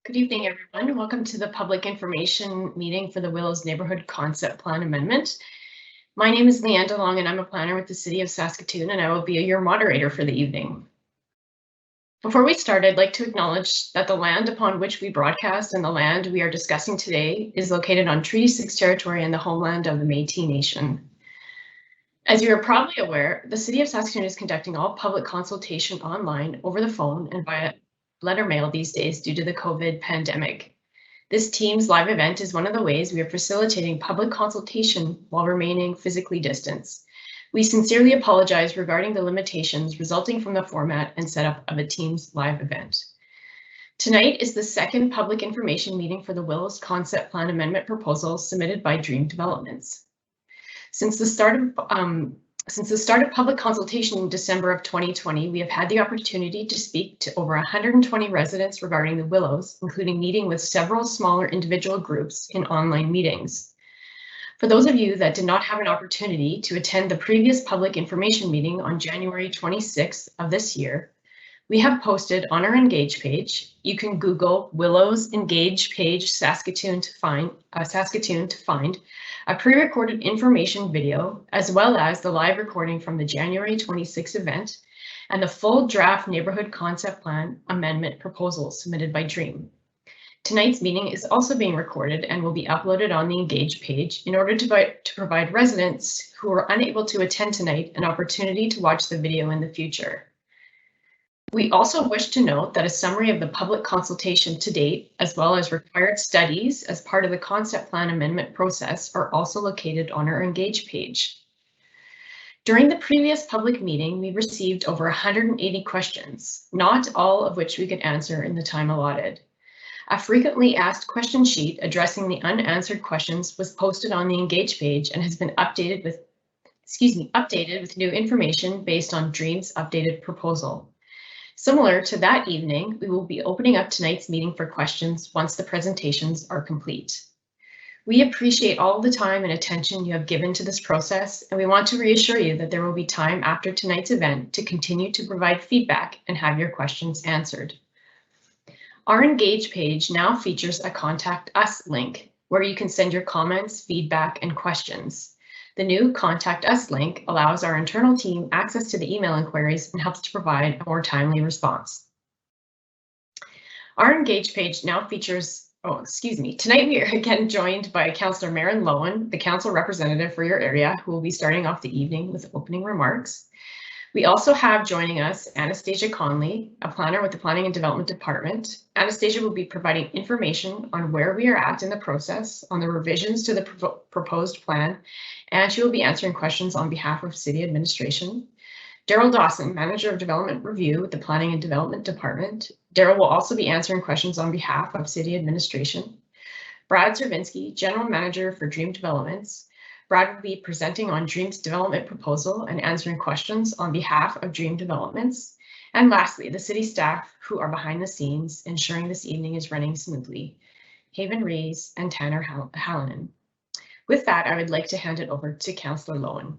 Good evening, everyone. Welcome to the public information meeting for the Willows Neighbourhood Concept Plan Amendment. My name is Leanne DeLong and I'm a planner with the City of Saskatoon, and I will be your moderator for the evening. Before we start, I'd like to acknowledge that the land upon which we broadcast and the land we are discussing today is located on Treaty 6 territory and the homeland of the Métis Nation. As you are probably aware, the City of Saskatoon is conducting all public consultation online, over the phone, and via letter mail these days due to the COVID pandemic. This Teams live event is one of the ways we are facilitating public consultation while remaining physically distanced. We sincerely apologize regarding the limitations resulting from the format and setup of a Teams live event. Tonight is the second public information meeting for the Willows Concept Plan Amendment proposal submitted by Dream Developments. Since the start of public consultation in December of 2020, we have had the opportunity to speak to over 120 residents regarding the Willows, including meeting with several smaller individual groups in online meetings. For those of you that did not have an opportunity to attend the previous public information meeting on January 26th of this year, we have posted on our Engage page. You can Google Willows Engage page Saskatoon to find a pre-recorded information video, as well as the live recording from the January 26th event and the full draft neighborhood concept plan amendment proposal submitted by Dream. Tonight's meeting is also being recorded and will be uploaded on the Engage page in order to provide residents who are unable to attend tonight an opportunity to watch the video in the future. We also wish to note that a summary of the public consultation to date, as well as required studies as part of the concept plan amendment process, are also located on our Engage page. During the previous public meeting, we received over 180 questions, not all of which we could answer in the time allotted. A frequently asked question sheet addressing the unanswered questions was posted on the Engage page and has been updated with new information based on Dream's updated proposal. Similar to that evening, we will be opening up tonight's meeting for questions once the presentations are complete. We appreciate all the time and attention you have given to this process, and we want to reassure you that there will be time after tonight's event to continue to provide feedback and have your questions answered. Our Engage page now features a Contact Us link where you can send your comments, feedback, and questions. The new Contact Us link allows our internal team access to the email inquiries and helps to provide a more timely response. Our Engage page now features, tonight we are again joined by Councillor Marin Lowen, the council representative for your area, who will be starting off the evening with opening remarks. We also have joining us Anastasia Conley, a planner with the Planning and Development Department. Anastasia will be providing information on where we are at in the process, on the revisions to the proposed plan, and she will be answering questions on behalf of City Administration. Daryl Dawson, Manager of Development Review with the Planning and Development Department. Daryl will also be answering questions on behalf of City Administration. Brad Zervinsky, General Manager for Dream Developments. Brad will be presenting on Dream's development proposal and answering questions on behalf of Dream Developments. And lastly, the city staff who are behind the scenes ensuring this evening is running smoothly. Haven Rees and Tanner Hallinan. With that, I would like to hand it over to Councillor Lowen.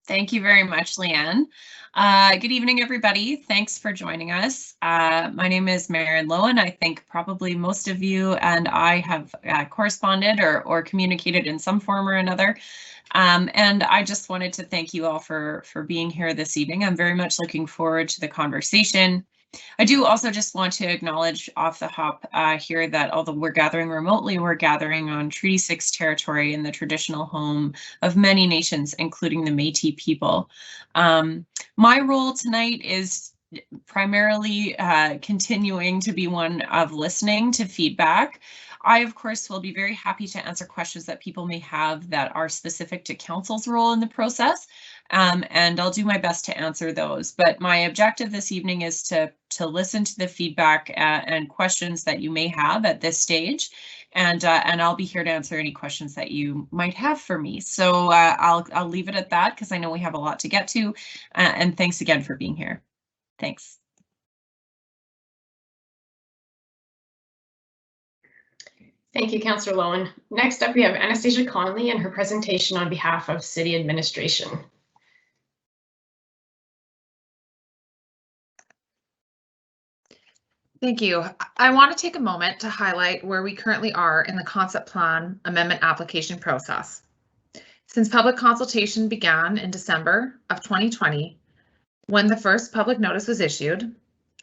Thank you very much, Leanne. Good evening, everybody. Thanks for joining us. My name is Marin Lowen. I think probably most of you and I have corresponded or communicated in some form or another. And I just wanted to thank you all for being here this evening. I'm very much looking forward to the conversation. I do also just want to acknowledge off the hop here that although we're gathering remotely, we're gathering on Treaty 6 territory in the traditional home of many nations, including the Métis people. My role tonight is primarily continuing to be one of listening to feedback. I, of course, will be very happy to answer questions that people may have that are specific to council's role in the process. And I'll do my best to answer those. But my objective this evening is to listen to the feedback and questions that you may have at this stage. And I'll be here to answer any questions that you might have for me. So I'll leave it at that because I know we have a lot to get to. And thanks again for being here. Thanks. Thank you, Councillor Lowen. Next up, we have Anastasia Conley and her presentation on behalf of City Administration. Thank you. I want to take a moment to highlight where we currently are in the concept plan amendment application process. Since public consultation began in December of 2020, when the first public notice was issued,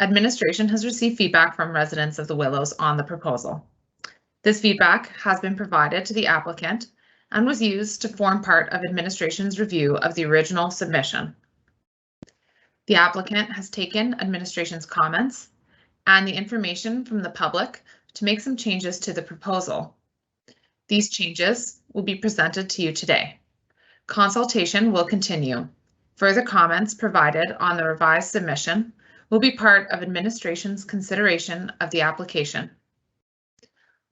administration has received feedback from residents of the Willows on the proposal. This feedback has been provided to the applicant and was used to form part of administration's review of the original submission. The applicant has taken administration's comments and the information from the public to make some changes to the proposal. These changes will be presented to you today. Consultation will continue. Further comments provided on the revised submission will be part of administration's consideration of the application.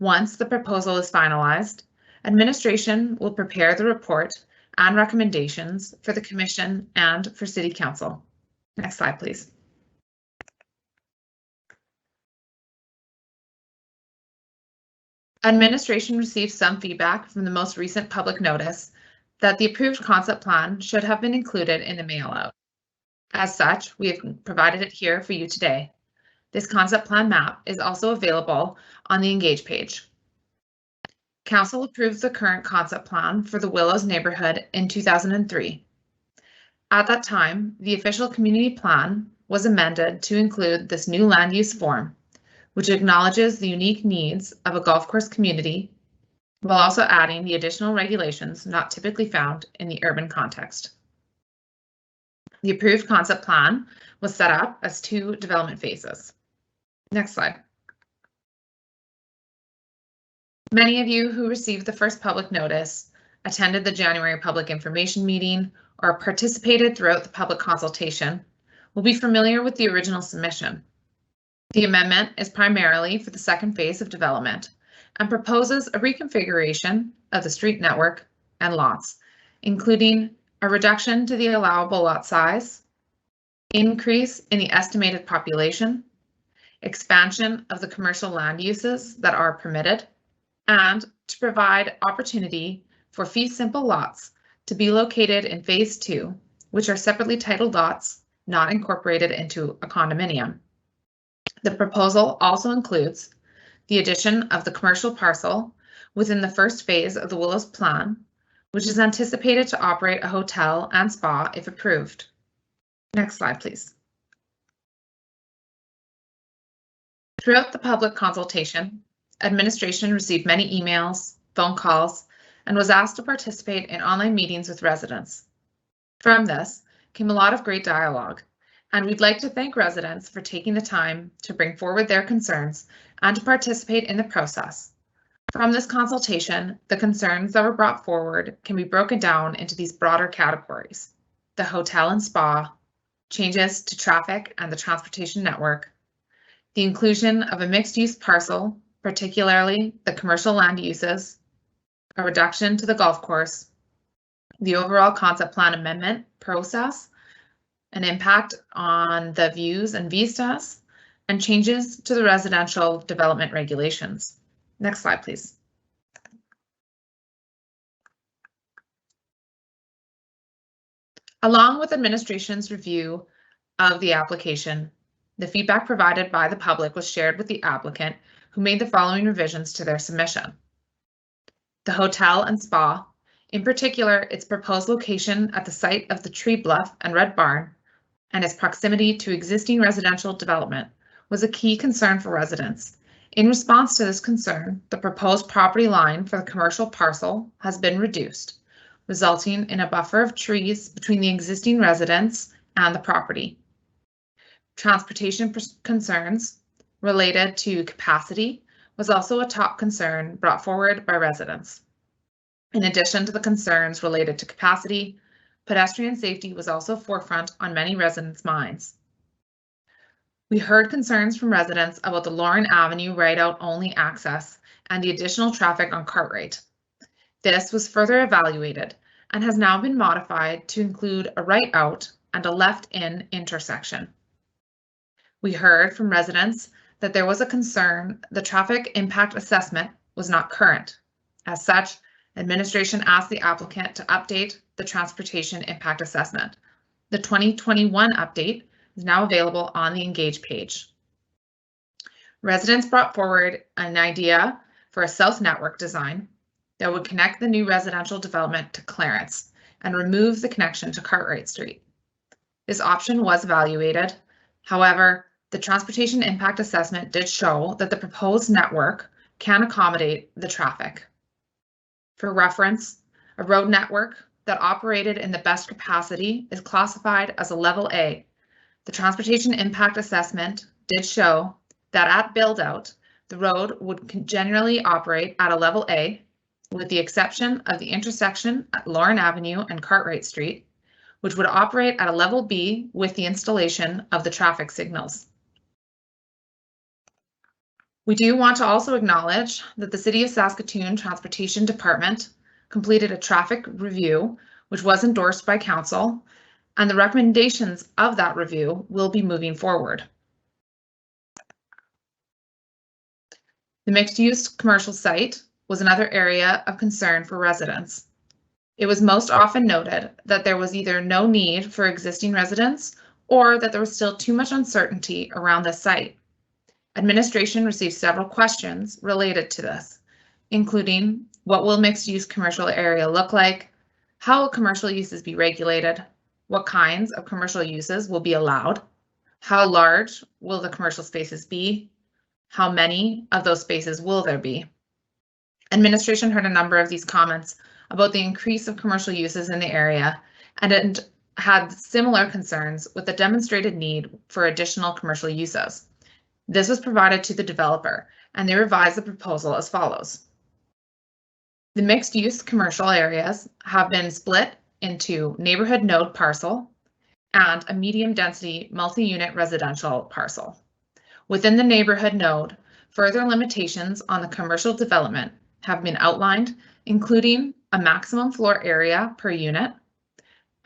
Once the proposal is finalized, administration will prepare the report and recommendations for the Commission and for City Council. Next slide, please. Administration received some feedback from the most recent public notice that the approved concept plan should have been included in the mailout. As such, we have provided it here for you today. This concept plan map is also available on the Engage page. Council approved the current concept plan for the Willows neighborhood in 2003. At that time, the official community plan was amended to include this new land use form, which acknowledges the unique needs of a golf course community, while also adding the additional regulations not typically found in the urban context. The approved concept plan was set up as 2 development phases. Next slide. Many of you who received the first public notice, attended the January public information meeting, or participated throughout the public consultation will be familiar with the original submission. The amendment is primarily for the second phase of development and proposes a reconfiguration of the street network and lots, including a reduction to the allowable lot size, increase in the estimated population, expansion of the commercial land uses that are permitted, and to provide opportunity for fee simple lots to be located in phase 2, which are separately titled lots not incorporated into a condominium. The proposal also includes the addition of the commercial parcel within the first phase of the Willows plan, which is anticipated to operate a hotel and spa if approved. Next slide, please. Throughout the public consultation, administration received many emails, phone calls, and was asked to participate in online meetings with residents. From this came a lot of great dialogue, and we'd like to thank residents for taking the time to bring forward their concerns and to participate in the process. From this consultation, the concerns that were brought forward can be broken down into these broader categories: the hotel and spa, changes to traffic and the transportation network, the inclusion of a mixed-use parcel, particularly the commercial land uses, a reduction to the golf course, the overall concept plan amendment process, an impact on the views and vistas, and changes to the residential development regulations. Next slide, please. Along with administration's review of the application, the feedback provided by the public was shared with the applicant, who made the following revisions to their submission. The hotel and spa, in particular its proposed location at the site of the Tree Bluff and Red Barn, and its proximity to existing residential development, was a key concern for residents. In response to this concern, the proposed property line for the commercial parcel has been reduced, resulting in a buffer of trees between the existing residents and the property. Transportation concerns related to capacity was also a top concern brought forward by residents. In addition to the concerns related to capacity, pedestrian safety was also forefront on many residents' minds. We heard concerns from residents about the Lauren Avenue ride-out only access and the additional traffic on Cartwright. This was further evaluated and has now been modified to include a right out and a left in intersection. We heard from residents that there was a concern the traffic impact assessment was not current. As such, administration asked the applicant to update the transportation impact assessment. The 2021 update is now available on the Engage page. Residents brought forward an idea for a south network design that would connect the new residential development to Clarence and remove the connection to Cartwright Street. This option was evaluated. However, the transportation impact assessment did show that the proposed network can accommodate the traffic. For reference, a road network that operated in the best capacity is classified as a level A. The transportation impact assessment did show that at build-out, the road would generally operate at a level A, with the exception of the intersection at Lauren Avenue and Cartwright Street, which would operate at a level B with the installation of the traffic signals. We do want to also acknowledge that the City of Saskatoon Transportation Department completed a traffic review, which was endorsed by Council, and the recommendations of that review will be moving forward. The mixed-use commercial site was another area of concern for residents. It was most often noted that there was either no need for existing residents or that there was still too much uncertainty around the site. Administration received several questions related to this, including what will mixed-use commercial area look like, how will commercial uses be regulated, what kinds of commercial uses will be allowed, how large will the commercial spaces be, how many of those spaces will there be. Administration heard a number of these comments about the increase of commercial uses in the area and had similar concerns with the demonstrated need for additional commercial uses. This was provided to the developer, and they revised the proposal as follows. The mixed-use commercial areas have been split into neighborhood node parcel and a medium-density multi-unit residential parcel. Within the neighborhood node, further limitations on the commercial development have been outlined, including a maximum floor area per unit,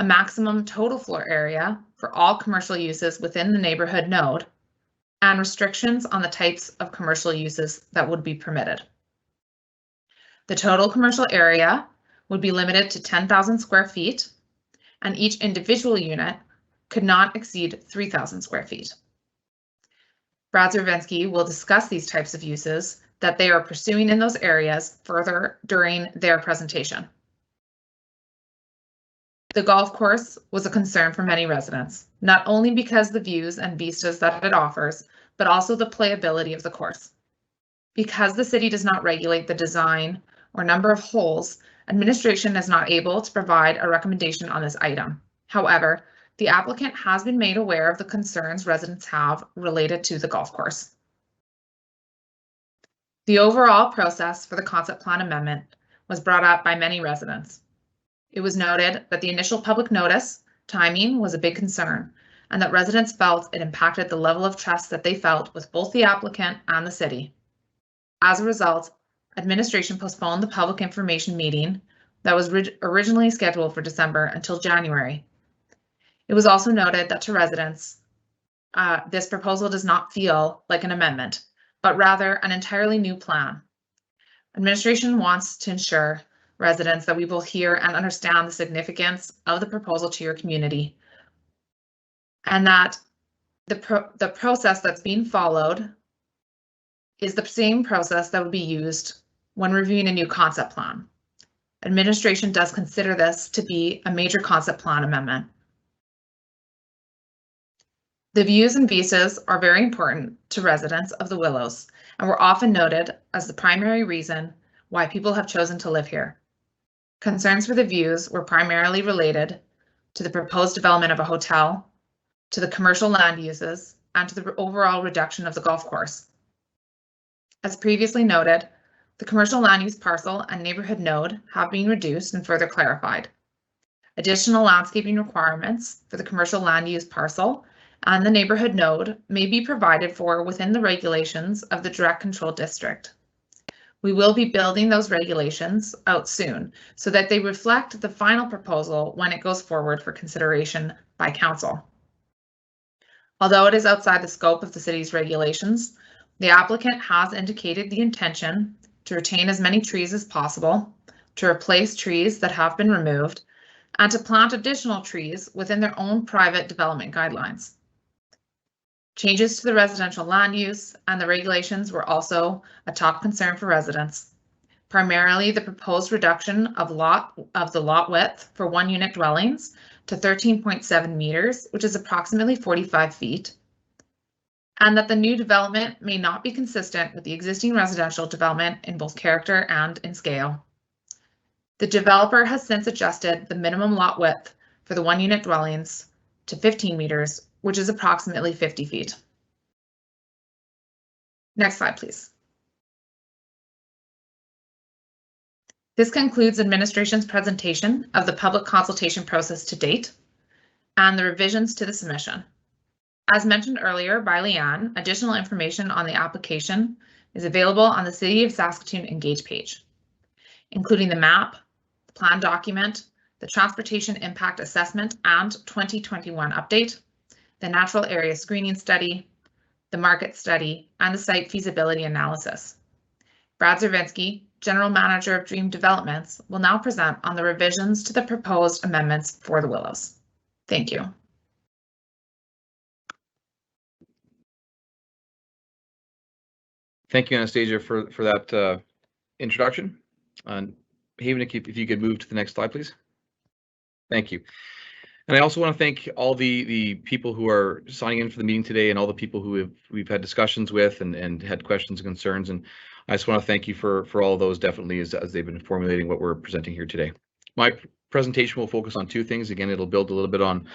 a maximum total floor area for all commercial uses within the neighborhood node, and restrictions on the types of commercial uses that would be permitted. The total commercial area would be limited to 10,000 square feet, and each individual unit could not exceed 3,000 square feet. Brad Zervinsky will discuss these types of uses that they are pursuing in those areas further during their presentation. The golf course was a concern for many residents, not only because the views and vistas that it offers, but also the playability of the course. Because the city does not regulate the design or number of holes, administration is not able to provide a recommendation on this item. However, the applicant has been made aware of the concerns residents have related to the golf course. The overall process for the concept plan amendment was brought up by many residents. It was noted that the initial public notice timing was a big concern, and that residents felt it impacted the level of trust that they felt with both the applicant and the city. As a result, administration postponed the public information meeting that was originally scheduled for December until January. It was also noted that to residents, this proposal does not feel like an amendment, but rather an entirely new plan. Administration wants to ensure residents that we will hear and understand the significance of the proposal to your community, and that the process that's being followed is the same process that would be used when reviewing a new concept plan. Administration does consider this to be a major concept plan amendment. The views and vistas are very important to residents of the Willows and were often noted as the primary reason why people have chosen to live here. Concerns for the views were primarily related to the proposed development of a hotel, to the commercial land uses, and to the overall reduction of the golf course. As previously noted, the commercial land use parcel and neighborhood node have been reduced and further clarified. Additional landscaping requirements for the commercial land use parcel and the neighborhood node may be provided for within the regulations of the direct control district. We will be building those regulations out soon so that they reflect the final proposal when it goes forward for consideration by council. Although it is outside the scope of the city's regulations, the applicant has indicated the intention to retain as many trees as possible, to replace trees that have been removed, and to plant additional trees within their own private development guidelines. Changes to the residential land use and the regulations were also a top concern for residents. Primarily, the proposed reduction of the lot width for one-unit dwellings to 13.7 meters, which is approximately 45 feet, and that the new development may not be consistent with the existing residential development in both character and in scale. The developer has since adjusted the minimum lot width for the one-unit dwellings to 15 meters, which is approximately 50 feet. Next slide, please. This concludes administration's presentation of the public consultation process to date and the revisions to the submission. As mentioned earlier by Leanne, additional information on the application is available on the City of Saskatoon Engage page, including the map, the plan document, the Transportation Impact Assessment and 2021 update, the Natural Area Screening Study, the Market Study, and the Site Feasibility Analysis. Brad Zervinsky, General Manager of Dream Developments, will now present on the revisions to the proposed amendments for the Willows. Thank you. Thank you, Anastasia, for that introduction. Haven, if you could move to the next slide, please. Thank you. And I also want to thank all the people who are signing in for the meeting today and all the people who we've had discussions with and had questions and concerns. And I just want to thank you for all of those, definitely, as they've been formulating what we're presenting here today. My presentation will focus on two things. Again, it'll build a little bit on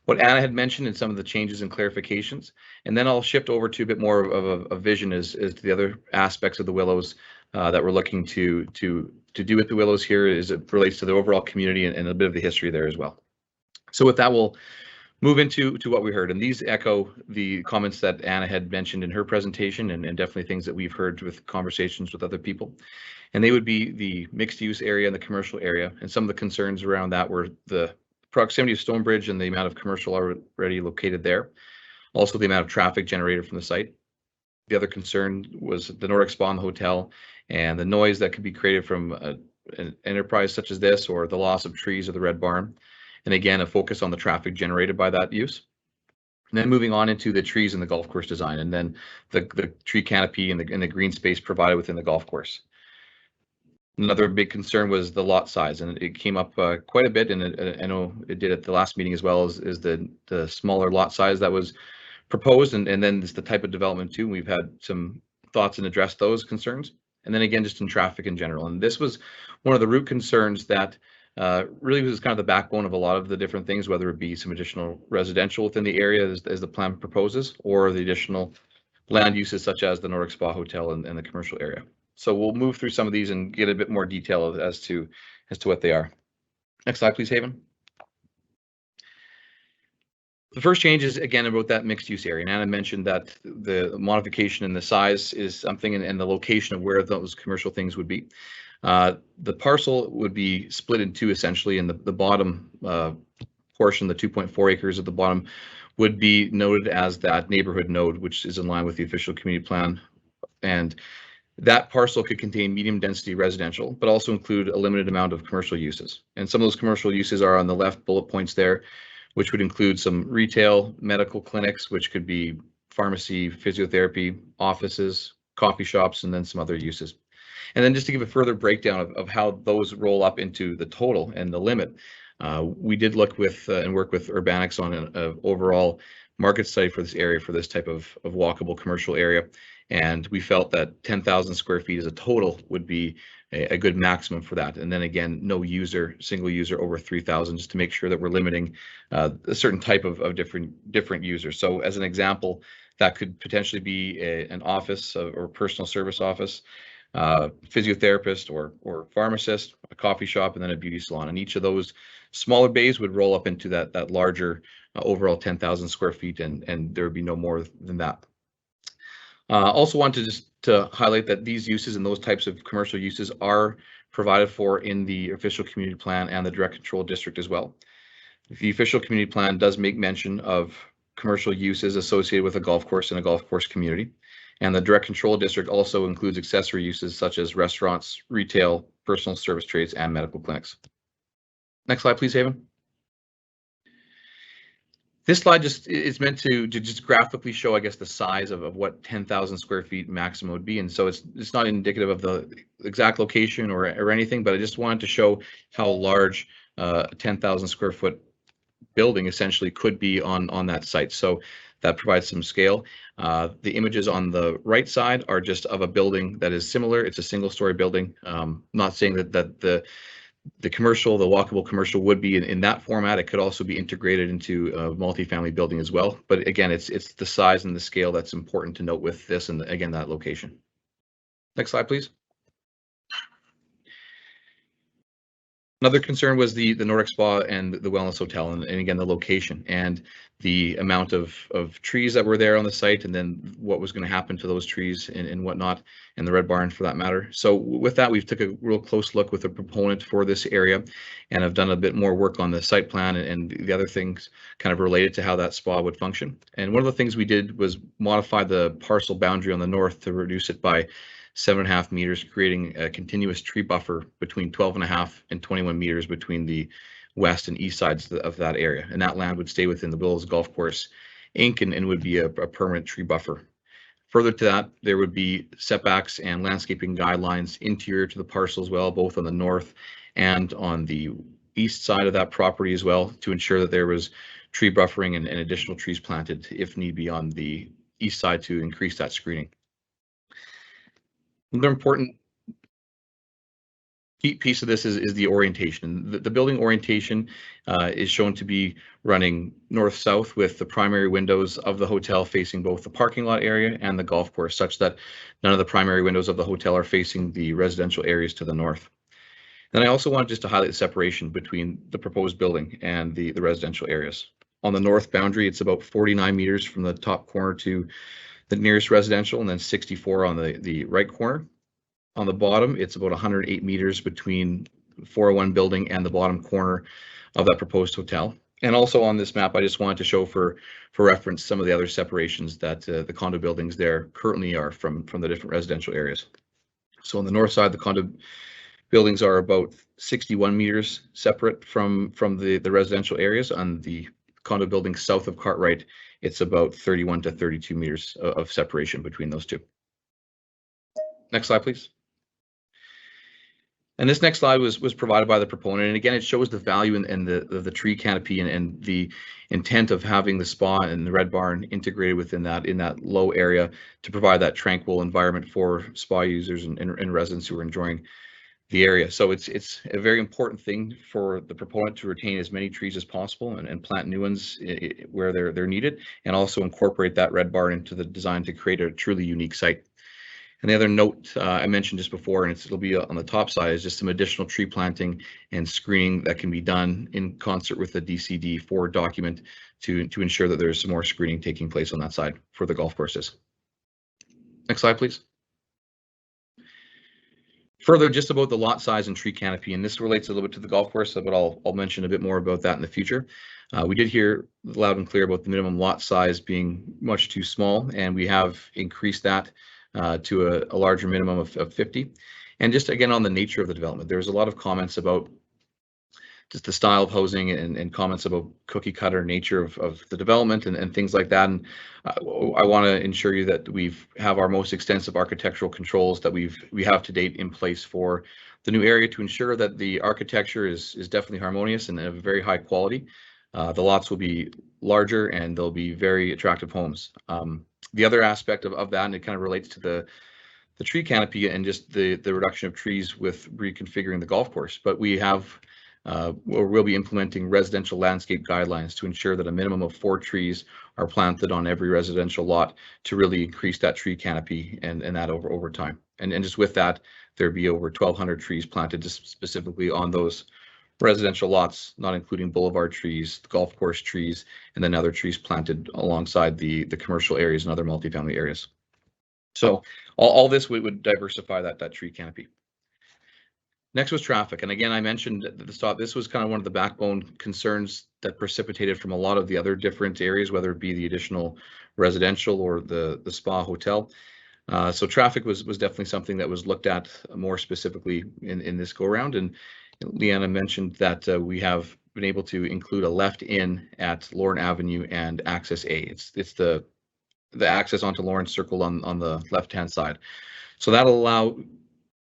what Anna had mentioned and some of the changes and clarifications. And then I'll shift over to a bit more of a vision as to the other aspects of the Willows that we're looking to do with the Willows here as it relates to the overall community and a bit of the history there as well. So with that, we'll move into what we heard. And these echo the comments that Anna had mentioned in her presentation and definitely things that we've heard with conversations with other people. And they would be the mixed use area and the commercial area. And some of the concerns around that were the proximity of Stonebridge and the amount of commercial already located there. Also the amount of traffic generated from the site. The other concern was the Nordic Spa and the hotel and the noise that could be created from an enterprise such as this, or the loss of trees or the Red Barn. And again, a focus on the traffic generated by that use. And then moving on into the trees and the golf course design, and then the tree canopy and the green space provided within the golf course. Another big concern was the lot size, and it came up quite a bit, and I know it did at the last meeting as well, as the smaller lot size that was proposed, and then the type of development too. We've had some thoughts and addressed those concerns. And then again, just in traffic in general. And this was one of the root concerns that really was kind of the backbone of a lot of the different things, whether it be some additional residential within the area as the plan proposes, or the additional land uses such as the Nordic Spa Hotel and the commercial area. So we'll move through some of these and get a bit more detail as to what they are. Next slide, please, Haven. The first change is, again, about that mixed use area. And Anna mentioned that the modification in the size is something, and the location of where those commercial things would be. The parcel would be split in two, essentially, and the bottom portion, the 2.4 acres at the bottom, would be noted as that neighborhood node, which is in line with the official community plan. And that parcel could contain medium density residential, but also include a limited amount of commercial uses. And some of those commercial uses are on the left bullet points there, which would include some retail, medical clinics, which could be pharmacy, physiotherapy, offices, coffee shops, and then some other uses. And then just to give a further breakdown of how those roll up into the total and the limit, we did look with and work with Urbanics on an overall market study for this area, for this type of walkable commercial area. And we felt that 10,000 square feet as a total would be a good maximum for that. And then again, no single user over 3,000, just to make sure that we're limiting a certain type of different users. So as an example, that could potentially be an office or personal service office, physiotherapist or pharmacist, a coffee shop, and then a beauty salon. And each of those smaller bays would roll up into that larger overall 10,000 square feet, and there would be no more than that. Also want to highlight that these uses and those types of commercial uses are provided for in the official community plan and the direct control district as well. The official community plan does make mention of commercial uses associated with a golf course and a golf course community. And the direct control district also includes accessory uses such as restaurants, retail, personal service trades, and medical clinics. Next slide, please, Haven. This slide is meant to just graphically show, I guess, the size of what 10,000 square feet maximum would be. And so it's not indicative of the exact location or anything, but I just wanted to show how large a 10,000 square foot building essentially could be on that site. So that provides some scale. The images on the right side are just of a building that is similar. It's a single story building. Not saying that the commercial, the walkable commercial would be in that format. It could also be integrated into a multifamily building as well. But again, it's the size and the scale that's important to note with this, and again, that location. Next slide, please. Another concern was the Nordic Spa and the Wellness Hotel, and again, the location and the amount of trees that were there on the site, and then what was going to happen to those trees and whatnot, and the Red Barn for that matter. So with that, we've took a real close look with the proponent for this area, and have done a bit more work on the site plan and the other things kind of related to how that spa would function. And one of the things we did was modify the parcel boundary on the north to reduce it by 7.5 meters, creating a continuous tree buffer between 12.5 and 21 meters between the west and east sides of that area. And that land would stay within the Willows Golf Course Inc. and would be a permanent tree buffer. Further to that, there would be setbacks and landscaping guidelines interior to the parcel as well, both on the north and on the east side of that property as well, to ensure that there was tree buffering and additional trees planted if need be on the east side to increase that screening. Another important key piece of this is the orientation. The building orientation is shown to be running north-south, with the primary windows of the hotel facing both the parking lot area and the golf course, such that none of the primary windows of the hotel are facing the residential areas to the north. And I also wanted just to highlight the separation between the proposed building and the residential areas. On the north boundary, it's about 49 meters from the top corner to the nearest residential, and then 64 on the right corner. On the bottom, it's about 108 meters between 401 building and the bottom corner of that proposed hotel. And also on this map, I just wanted to show for reference some of the other separations that the condo buildings there currently are from the different residential areas. So on the north side, the condo buildings are about 61 meters separate from the residential areas. On the condo building south of Cartwright, it's about 31 to 32 meters of separation between those two. Next slide, please. And this next slide was provided by the proponent, and again, it shows the value in the tree canopy and the intent of having the spa and the Red Barn integrated within that, in that low area, to provide that tranquil environment for spa users and residents who are enjoying the area. So it's a very important thing for the proponent to retain as many trees as possible and plant new ones where they're needed, and also incorporate that Red Barn into the design to create a truly unique site. And the other note I mentioned just before, and it'll be on the top side, is just some additional tree planting and screening that can be done in concert with the DCD4 document to ensure that there's some more screening taking place on that side for the golf courses. Next slide, please. Further, just about the lot size and tree canopy, and this relates a little bit to the golf course, but I'll mention a bit more about that in the future. We did hear loud and clear about the minimum lot size being much too small, and we have increased that to a larger minimum of 50. And just again on the nature of the development, there's a lot of comments about just the style of housing and comments about cookie cutter nature of the development and things like that. And I want to ensure you that we have our most extensive architectural controls that we have to date in place for the new area to ensure that the architecture is definitely harmonious and of very high quality. The lots will be larger and they'll be very attractive homes. The other aspect of that, and it kind of relates to the tree canopy and just the reduction of trees with reconfiguring the golf course, but we have we'll be implementing residential landscape guidelines to ensure that a minimum of 4 trees are planted on every residential lot to really increase that tree canopy and that over time. And just with that, there'd be over 1,200 trees planted just specifically on those residential lots, not including boulevard trees, golf course trees, and then other trees planted alongside the commercial areas and other multifamily areas. So all this would diversify that tree canopy. Next was traffic, and again, I mentioned at the start, this was kind of one of the backbone concerns that precipitated from a lot of the other different areas, whether it be the additional residential or the spa hotel. So traffic was definitely something that was looked at more specifically in this go around. And Leanna mentioned that we have been able to include a left in at Lorne Avenue and access A. It's the access onto Lorne circled on the left-hand side. So that'll allow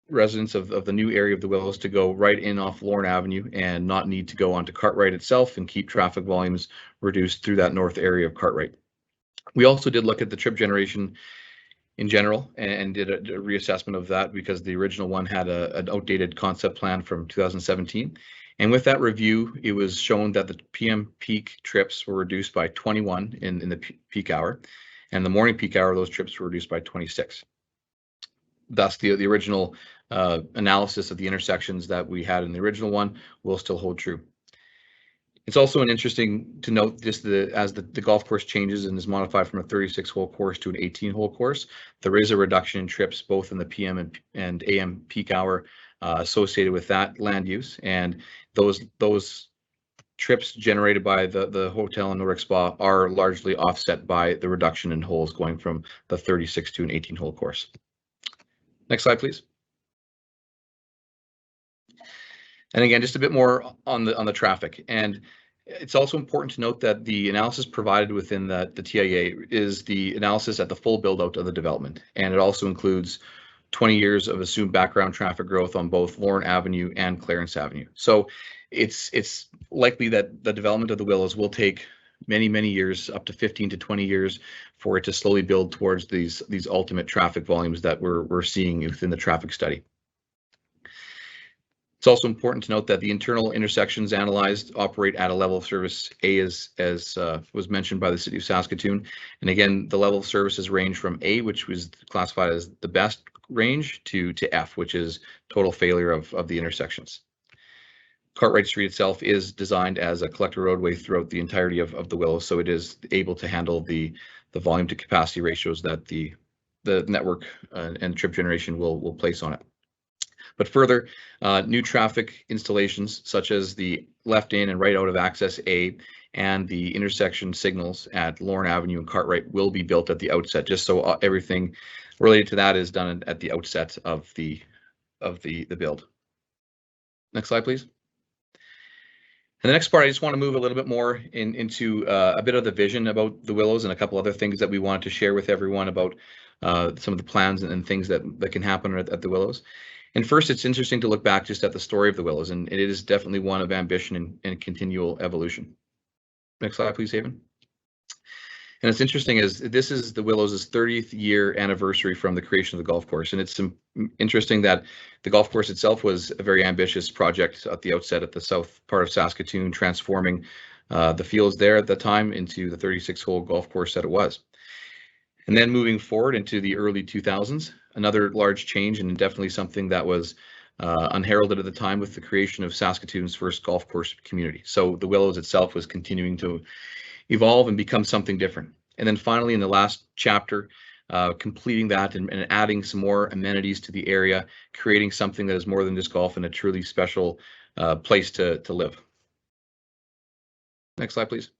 residents of the new area of the Willows to go right in off Lorne Avenue and not need to go onto Cartwright itself and keep traffic volumes reduced through that north area of Cartwright. We also did look at the trip generation in general and did a reassessment of that because the original one had an outdated concept plan from 2017. And with that review, it was shown that the PM peak trips were reduced by 21 in the peak hour, and the morning peak hour, those trips were reduced by 26. Thus, the original analysis of the intersections that we had in the original one will still hold true. It's also interesting to note just as the golf course changes and is modified from a 36-hole course to an 18-hole course, there is a reduction in trips both in the PM and AM peak hour associated with that land use, and those trips generated by the hotel and Nordic Spa are largely offset by the reduction in holes going from the 36 to an 18-hole course. Next slide, please. And again, just a bit more on the traffic. And it's also important to note that the analysis provided within the TIA is the analysis at the full build out of the development. And it also includes 20 years of assumed background traffic growth on both Lorne Avenue and Clarence Avenue. So it's likely that the development of the Willows will take many years, up to 15 to 20 years, for it to slowly build towards these ultimate traffic volumes that we're seeing within the traffic study. It's also important to note that the internal intersections analyzed operate at a level of service A, as was mentioned by the City of Saskatoon. And again, the level of services range from A, which was classified as the best range, to F, which is total failure of the intersections. Cartwright Street itself is designed as a collector roadway throughout the entirety of the Willows, so it is able to handle the volume to capacity ratios that the network and trip generation will place on it. But further, new traffic installations such as the left in and right out of access A and the intersection signals at Lorne Avenue and Cartwright will be built at the outset, just so everything related to that is done at the outset of the build. Next slide, please. And the next part, I just want to move a little bit more into a bit of the vision about the Willows and a couple other things that we wanted to share with everyone about some of the plans and things that can happen at the Willows. And first, it's interesting to look back just at the story of the Willows, and it is definitely one of ambition and continual evolution. Next slide, please, Haven. And it's interesting as this is the Willows' 30th year anniversary from the creation of the golf course. And it's interesting that the golf course itself was a very ambitious project at the outset at the south part of Saskatoon, transforming the fields there at the time into the 36-hole golf course that it was. And then moving forward into the early 2000s, another large change, and definitely something that was unheralded at the time with the creation of Saskatoon's first golf course community. So the Willows itself was continuing to evolve and become something different. And then finally, in the last chapter, completing that and adding some more amenities to the area, creating something that is more than just golf and a truly special place to live. Next slide, please.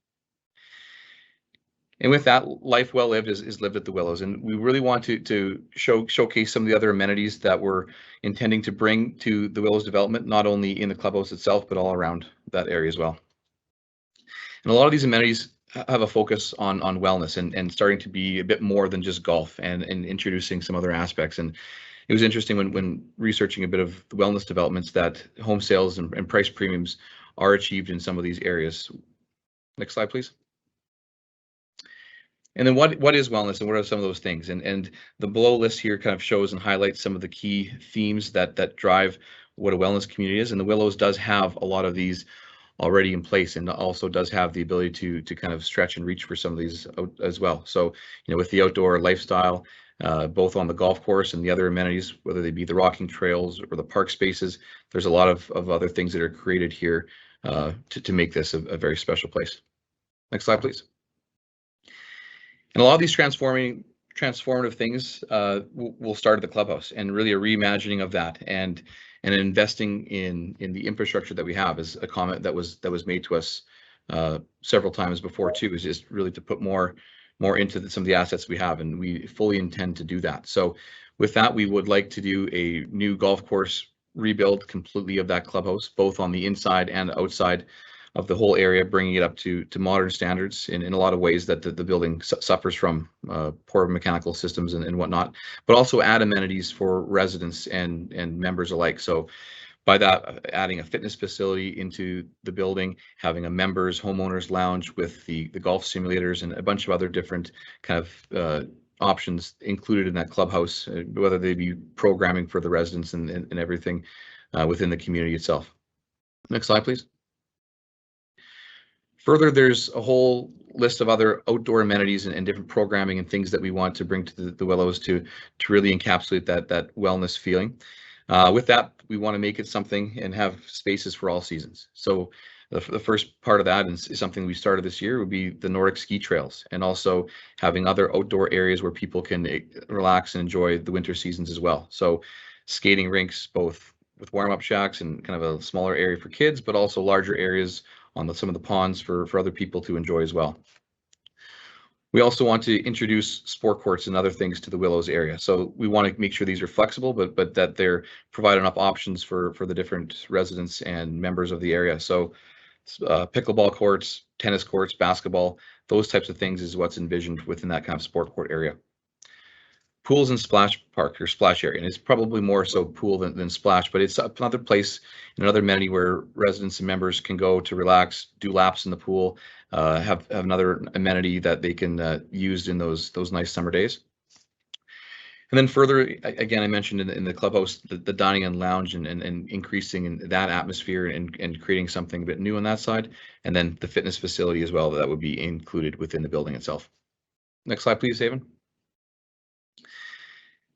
And with that, life well lived is lived at the Willows, and we really want to showcase some of the other amenities that we're intending to bring to the Willows development, not only in the clubhouse itself, but all around that area as well. And a lot of these amenities have a focus on wellness and starting to be a bit more than just golf and introducing some other aspects. And it was interesting when researching a bit of the wellness developments that home sales and price premiums are achieved in some of these areas. Next slide, please. And then what is wellness and what are some of those things? And the below list here kind of shows and highlights some of the key themes that drive what a wellness community is. And the Willows does have a lot of these already in place, and also does have the ability to kind of stretch and reach for some of these as well. So, you know, with the outdoor lifestyle, both on the golf course and the other amenities, whether they be the rocking trails or the park spaces, there's a lot of other things that are created here to make this a very special place. Next slide, please. And a lot of these transformative things will start at the clubhouse, and really a reimagining of that, and investing in the infrastructure that we have is a comment that was made to us several times before too, is just really to put more into some of the assets we have, and we fully intend to do that. So with that, we would like to do a new golf course rebuild completely of that clubhouse, both on the inside and outside of the whole area, bringing it up to modern standards in a lot of ways that the building suffers from poor mechanical systems and whatnot, but also add amenities for residents and members alike. So by that, adding a fitness facility into the building, having a members homeowners lounge with the golf simulators and a bunch of other different kind of options included in that clubhouse, whether they be programming for the residents and everything within the community itself. Next slide, please. Further, there's a whole list of other outdoor amenities and different programming and things that we want to bring to the Willows to really encapsulate that wellness feeling. With that, we want to make it something and have spaces for all seasons. So the first part of that is something we started this year would be the Nordic ski trails, and also having other outdoor areas where people can relax and enjoy the winter seasons as well. So skating rinks, both with warm-up shacks and kind of a smaller area for kids, but also larger areas on some of the ponds for other people to enjoy as well. We also want to introduce sport courts and other things to the Willows area. So we want to make sure these are flexible, but that they're provide enough options for the different residents and members of the area. So pickleball courts, tennis courts, basketball, those types of things is what's envisioned within that kind of sport court area. Pools and splash park or splash area, and it's probably more so pool than splash, but it's another place, another amenity where residents and members can go to relax, do laps in the pool, have another amenity that they can use in those nice summer days. And then further, again, I mentioned in the clubhouse, the dining and lounge and increasing in that atmosphere and creating something a bit new on that side. And then the fitness facility as well, that would be included within the building itself. Next slide, please, Haven.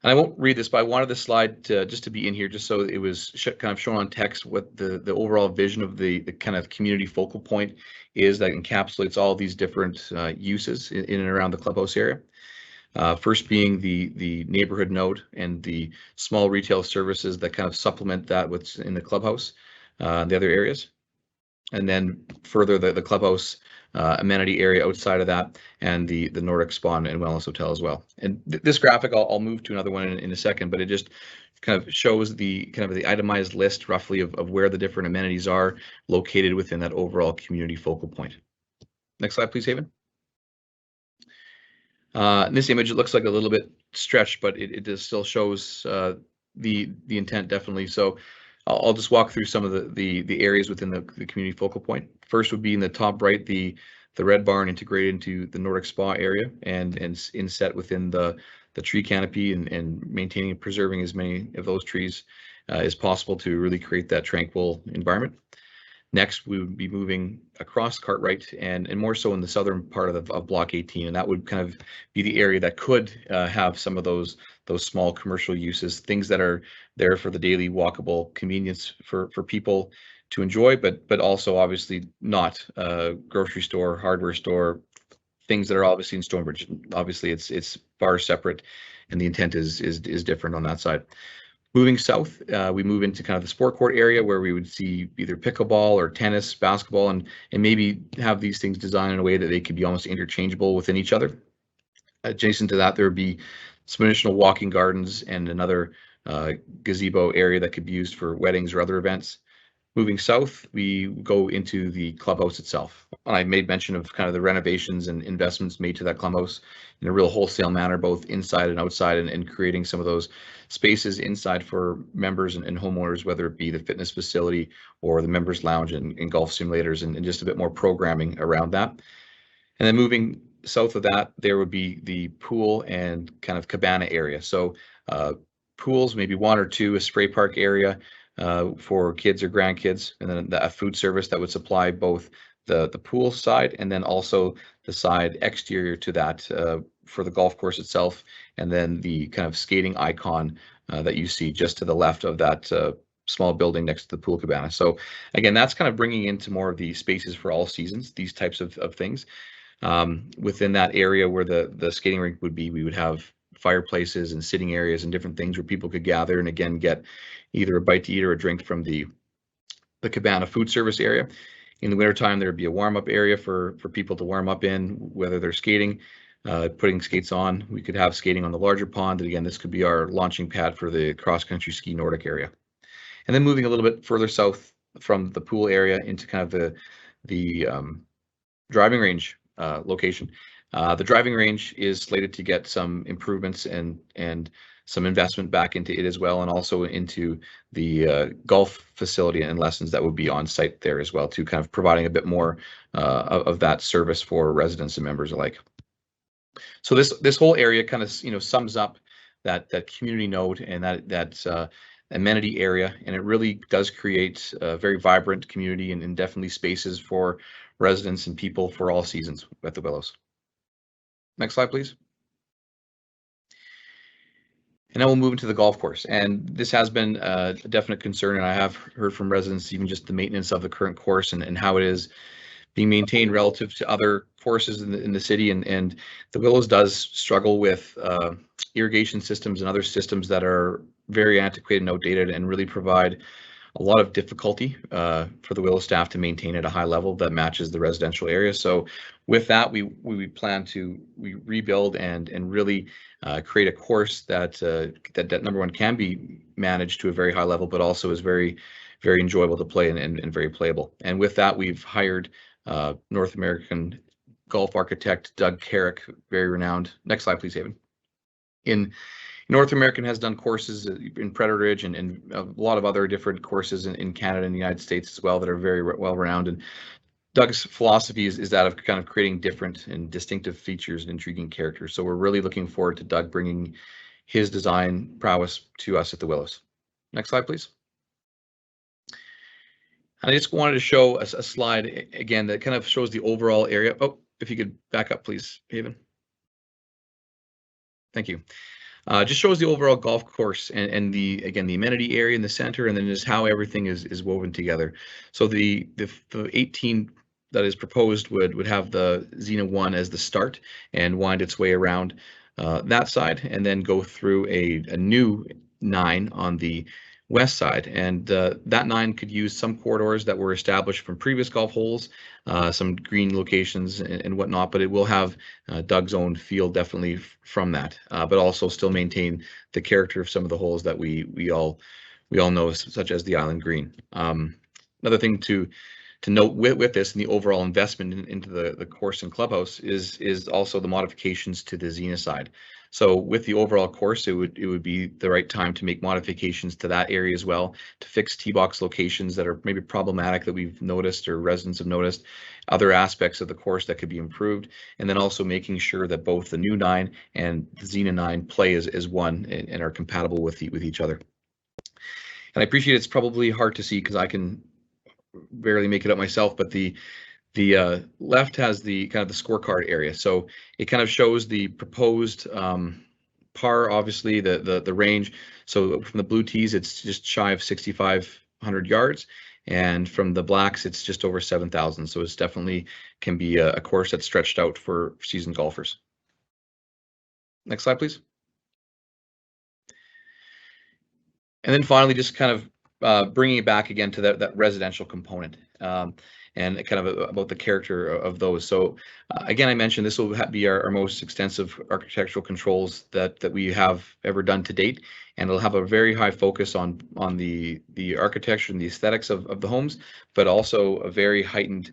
And I won't read this, but I wanted this slide just to be in here, just so it was kind of shown on text what the overall vision of the kind of community focal point is that encapsulates all these different uses in and around the clubhouse area. First being the neighborhood node and the small retail services that kind of supplement that what's in the clubhouse, the other areas. And then further the clubhouse amenity area outside of that, and the Nordic Spa and Wellness Hotel as well. And this graphic, I'll move to another one in a second, but it just kind of shows the kind of the itemized list roughly of where the different amenities are located within that overall community focal point. Next slide, please, Haven. In this image, it looks like a little bit stretched, but it still shows the intent definitely. So I'll just walk through some of the areas within the community focal point. First would be in the top right, the red barn integrated into the Nordic Spa area and inset within the tree canopy and maintaining and preserving as many of those trees as possible to really create that tranquil environment. Next, we would be moving across Cartwright and more so in the southern part of Block 18, and that would kind of be the area that could have some of those small commercial uses, things that are there for the daily walkable convenience for people to enjoy, but also obviously not grocery store, hardware store, things that are obviously in Stonebridge. Obviously, it's far separate, and the intent is different on that side. Moving south, we move into kind of the sport court area where we would see either pickleball or tennis, basketball, and maybe have these things designed in a way that they could be almost interchangeable within each other. Adjacent to that, there would be some additional walking gardens and another gazebo area that could be used for weddings or other events. Moving south, we go into the clubhouse itself. I made mention of kind of the renovations and investments made to that clubhouse in a real wholesale manner, both inside and outside, and creating some of those spaces inside for members and homeowners, whether it be the fitness facility or the members lounge and golf simulators, and just a bit more programming around that. And then moving south of that, there would be the pool and kind of cabana area. So pools, maybe one or two, a spray park area for kids or grandkids, and then a food service that would supply both the pool side and then also the side exterior to that for the golf course itself, and then the kind of skating icon that you see just to the left of that small building next to the pool cabana. So again, that's kind of bringing into more of the spaces for all seasons, these types of things. Within that area where the skating rink would be, we would have fireplaces and sitting areas and different things where people could gather and again get either a bite to eat or a drink from the cabana food service area. In the wintertime, there would be a warm-up area for people to warm up in, whether they're skating, putting skates on. We could have skating on the larger pond, and again, this could be our launching pad for the cross-country ski Nordic area. And then moving a little bit further south from the pool area into kind of the driving range location. The driving range is slated to get some improvements and some investment back into it as well, and also into the golf facility and lessons that would be on site there as well, to kind of providing a bit more of that service for residents and members alike. So this whole area kind of sums up that community node and that amenity area, and it really does create a very vibrant community and definitely spaces for residents and people for all seasons at the Willows. Next slide, please. And now we'll move into the golf course. And this has been a definite concern, and I have heard from residents even just the maintenance of the current course and how it is being maintained relative to other courses in the city. And the Willows does struggle with irrigation systems and other systems that are very antiquated and outdated and really provide a lot of difficulty for the Willows staff to maintain at a high level that matches the residential area. So with that, we plan to rebuild and really create a course that number one can be managed to a very high level, but also is very, very enjoyable to play and very playable. And with that, we've hired North American golf architect Doug Carrick, very renowned. Next slide, please, Haven. In North American has done courses in Predator Ridge and a lot of other different courses in Canada and the United States as well that are very well renowned. And Doug's philosophy is that of kind of creating different and distinctive features and intriguing characters. So we're really looking forward to Doug bringing his design prowess to us at the Willows. Next slide, please. And I just wanted to show a slide again that kind of shows the overall area. Oh, if you could back up, please, Haven. Thank you. Just shows the overall golf course and the amenity area in the center, and then just how everything is woven together. So the 18 that is proposed would have the Xena 1 as the start and wind its way around that side, and then go through a new 9 on the west side. And that 9 could use some corridors that were established from previous golf holes, some green locations and whatnot, but it will have Doug's own feel definitely from that, but also still maintain the character of some of the holes that we all know, such as the Island Green. Another thing to note with this and the overall investment into the course and clubhouse is also the modifications to the Xena side. So with the overall course, it would be the right time to make modifications to that area as well, to fix tee box locations that are maybe problematic that we've noticed or residents have noticed, other aspects of the course that could be improved, and then also making sure that both the new 9 and the Xena 9 play as one and are compatible with each other. And I appreciate it's probably hard to see because I can barely make it up myself, but the left has the kind of the scorecard area, so it kind of shows the proposed par, obviously the range. So from the blue tees, it's just shy of 6,500 yards, and from the blacks, it's just over 7,000. So it's definitely can be a course that's stretched out for seasoned golfers. Next slide, please. And then finally, just kind of bringing it back again to that residential component. And kind of about the character of those. So again, I mentioned this will be our most extensive architectural controls that we have ever done to date, and it'll have a very high focus on the architecture and the aesthetics of the homes, but also a very heightened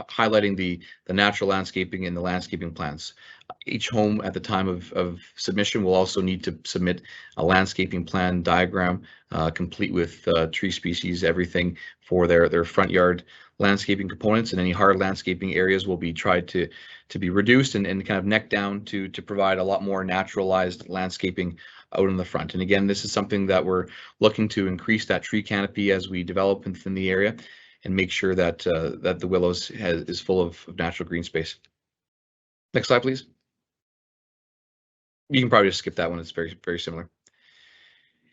highlighting the natural landscaping and the landscaping plans. Each home at the time of submission will also need to submit a landscaping plan diagram complete with tree species, everything for their front yard landscaping components, and any hard landscaping areas will be tried to be reduced and kind of neck down to provide a lot more naturalized landscaping out in the front. And again, this is something that we're looking to increase that tree canopy as we develop within the area and make sure that that the Willows is full of natural green space. Next slide, please. You can probably just skip that one. It's very, very similar.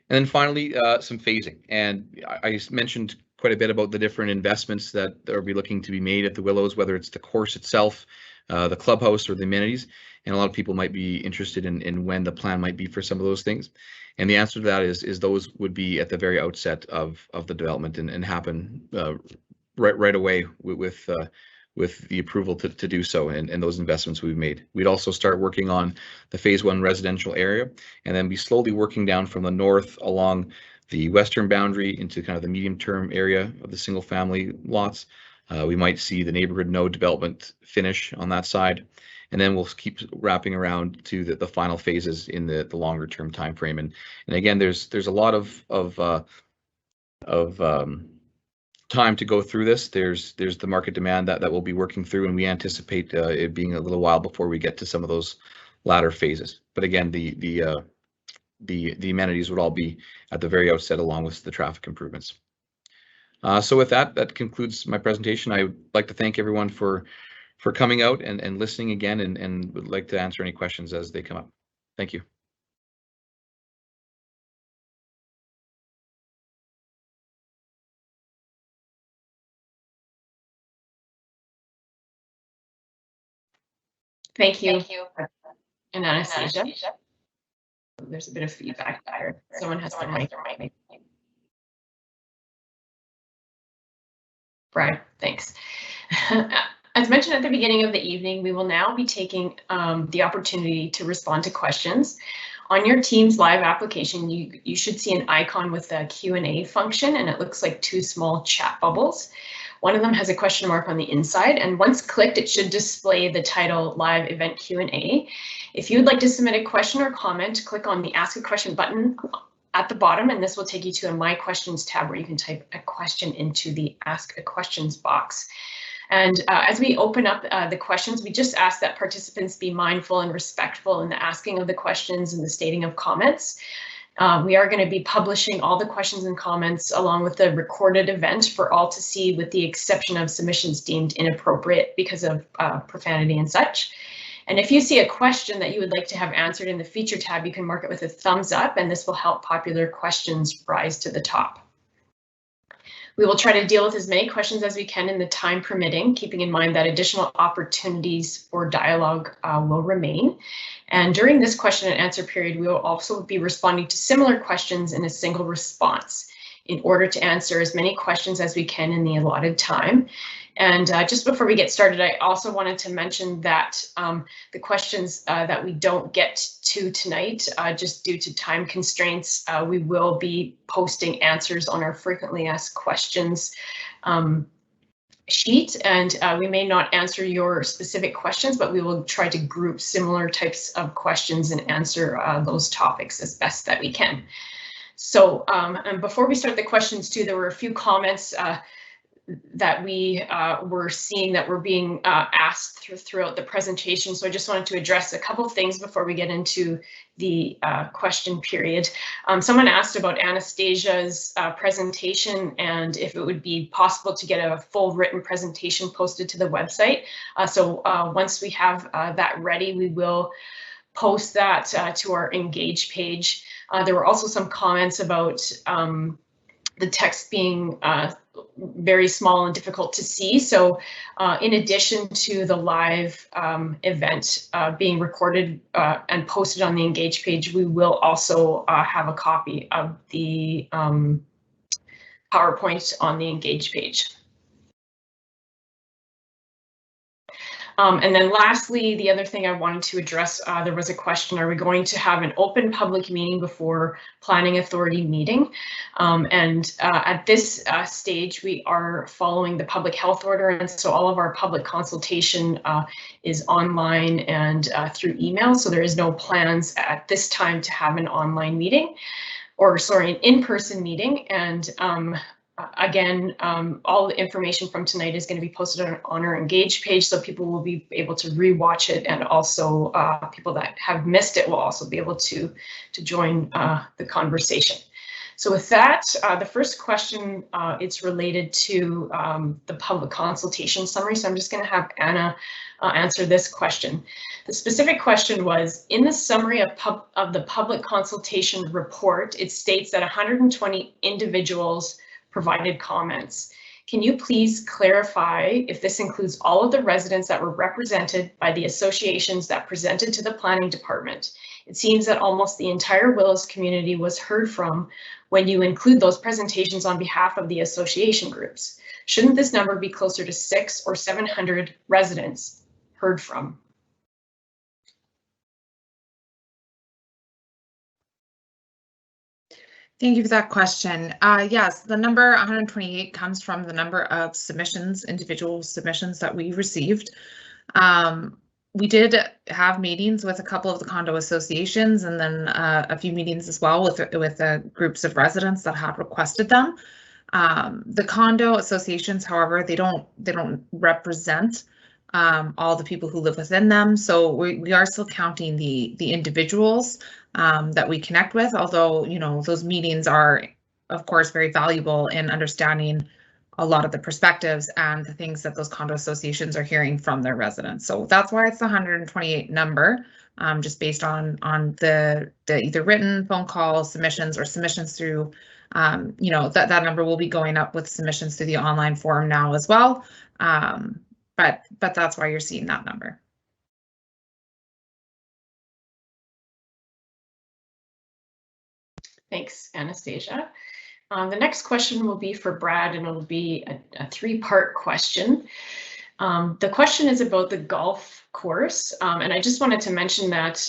And then finally, some phasing. And I mentioned quite a bit about the different investments that will be looking to be made at the Willows, whether it's the course itself, the clubhouse, or the amenities. And a lot of people might be interested in when the plan might be for some of those things. And the answer to that is those would be at the very outset of the development and happen right away with the approval to do so and those investments we've made. We'd also start working on the phase 1 residential area and then be slowly working down from the north along the western boundary into kind of the medium-term area of the single-family lots. We might see the neighborhood node development finish on that side, and then we'll keep wrapping around to the final phases in the longer-term time frame. And again, there's a lot of time to go through this. There's the market demand that we'll be working through, and we anticipate it being a little while before we get to some of those latter phases. But again, the amenities would all be at the very outset, along with the traffic improvements. So with that concludes my presentation. I would like to thank everyone for coming out and listening again, and would like to answer any questions as they come up. Thank you. Thank you. And Anastasia. There's a bit of feedback there. Someone has their mic. Right, thanks. As mentioned at the beginning of the evening, we will now be taking the opportunity to respond to questions. On your Teams live application, you should see an icon with a Q&A function, and it looks like two small chat bubbles. One of them has a question mark on the inside, and once clicked, it should display the title Live Event Q&A. If you would like to submit a question or comment, click on the Ask a Question button at the bottom, and this will take you to a My Questions tab where you can type a question into the Ask a Questions box. And as we open up the questions, we just ask that participants be mindful and respectful in the asking of the questions and the stating of comments. We are going to be publishing all the questions and comments along with the recorded event for all to see, with the exception of submissions deemed inappropriate because of profanity and such. And if you see a question that you would like to have answered in the feature tab, you can mark it with a thumbs up, and this will help popular questions rise to the top. We will try to deal with as many questions as we can in the time permitting, keeping in mind that additional opportunities for dialogue will remain. And during this question and answer period, we will also be responding to similar questions in a single response in order to answer as many questions as we can in the allotted time. And just before we get started, I also wanted to mention that the questions that we don't get to tonight, just due to time constraints, we will be posting answers on our frequently asked questions sheet, and we may not answer your specific questions, but we will try to group similar types of questions and answer those topics as best that we can. So and before we start the questions too, there were a few comments that we were seeing that were being asked throughout the presentation. So I just wanted to address a couple of things before we get into the question period. Someone asked about Anastasia's presentation and if it would be possible to get a full written presentation posted to the website. So once we have that ready, we will post that to our Engage page. There were also some comments about the text being very small and difficult to see. So in addition to the live event being recorded and posted on the Engage page, we will also have a copy of the PowerPoint on the Engage page. And then lastly, the other thing I wanted to address, there was a question, are we going to have an open public meeting before Planning Authority meeting? At this stage, we are following the public health order, and so all of our public consultation is online and through email, so there is no plans at this time to have an online meeting, or sorry, an in-person meeting. And again, all the information from tonight is going to be posted on our Engage page, so people will be able to rewatch it, and also people that have missed it will also be able to join the conversation. So with that, the first question, it's related to the public consultation summary. So I'm just going to have Anna answer this question. The specific question was, in the summary of the public consultation report, it states that 120 individuals provided comments. Can you please clarify if this includes all of the residents that were represented by the associations that presented to the planning department? It seems that almost the entire Willows community was heard from when you include those presentations on behalf of the association groups. Shouldn't this number be closer to 600 or 700 residents heard from? Thank you for that question. Yes, the number 128 comes from the number of submissions, individual submissions that we received. We did have meetings with a couple of the condo associations, and then a few meetings as well with groups of residents that had requested them. The condo associations, however, they don't represent all the people who live within them. So we are still counting the individuals that we connect with, although, you know, those meetings are, of course, very valuable in understanding a lot of the perspectives and the things that those condo associations are hearing from their residents. So that's why it's the 128 number, just based on the either written phone calls, submissions, or submissions through, you know, that number will be going up with submissions through the online form now as well. But that's why you're seeing that number. Thanks, Anastasia. The next question will be for Brad, and it'll be a three-part question. The question is about the golf course, and I just wanted to mention that,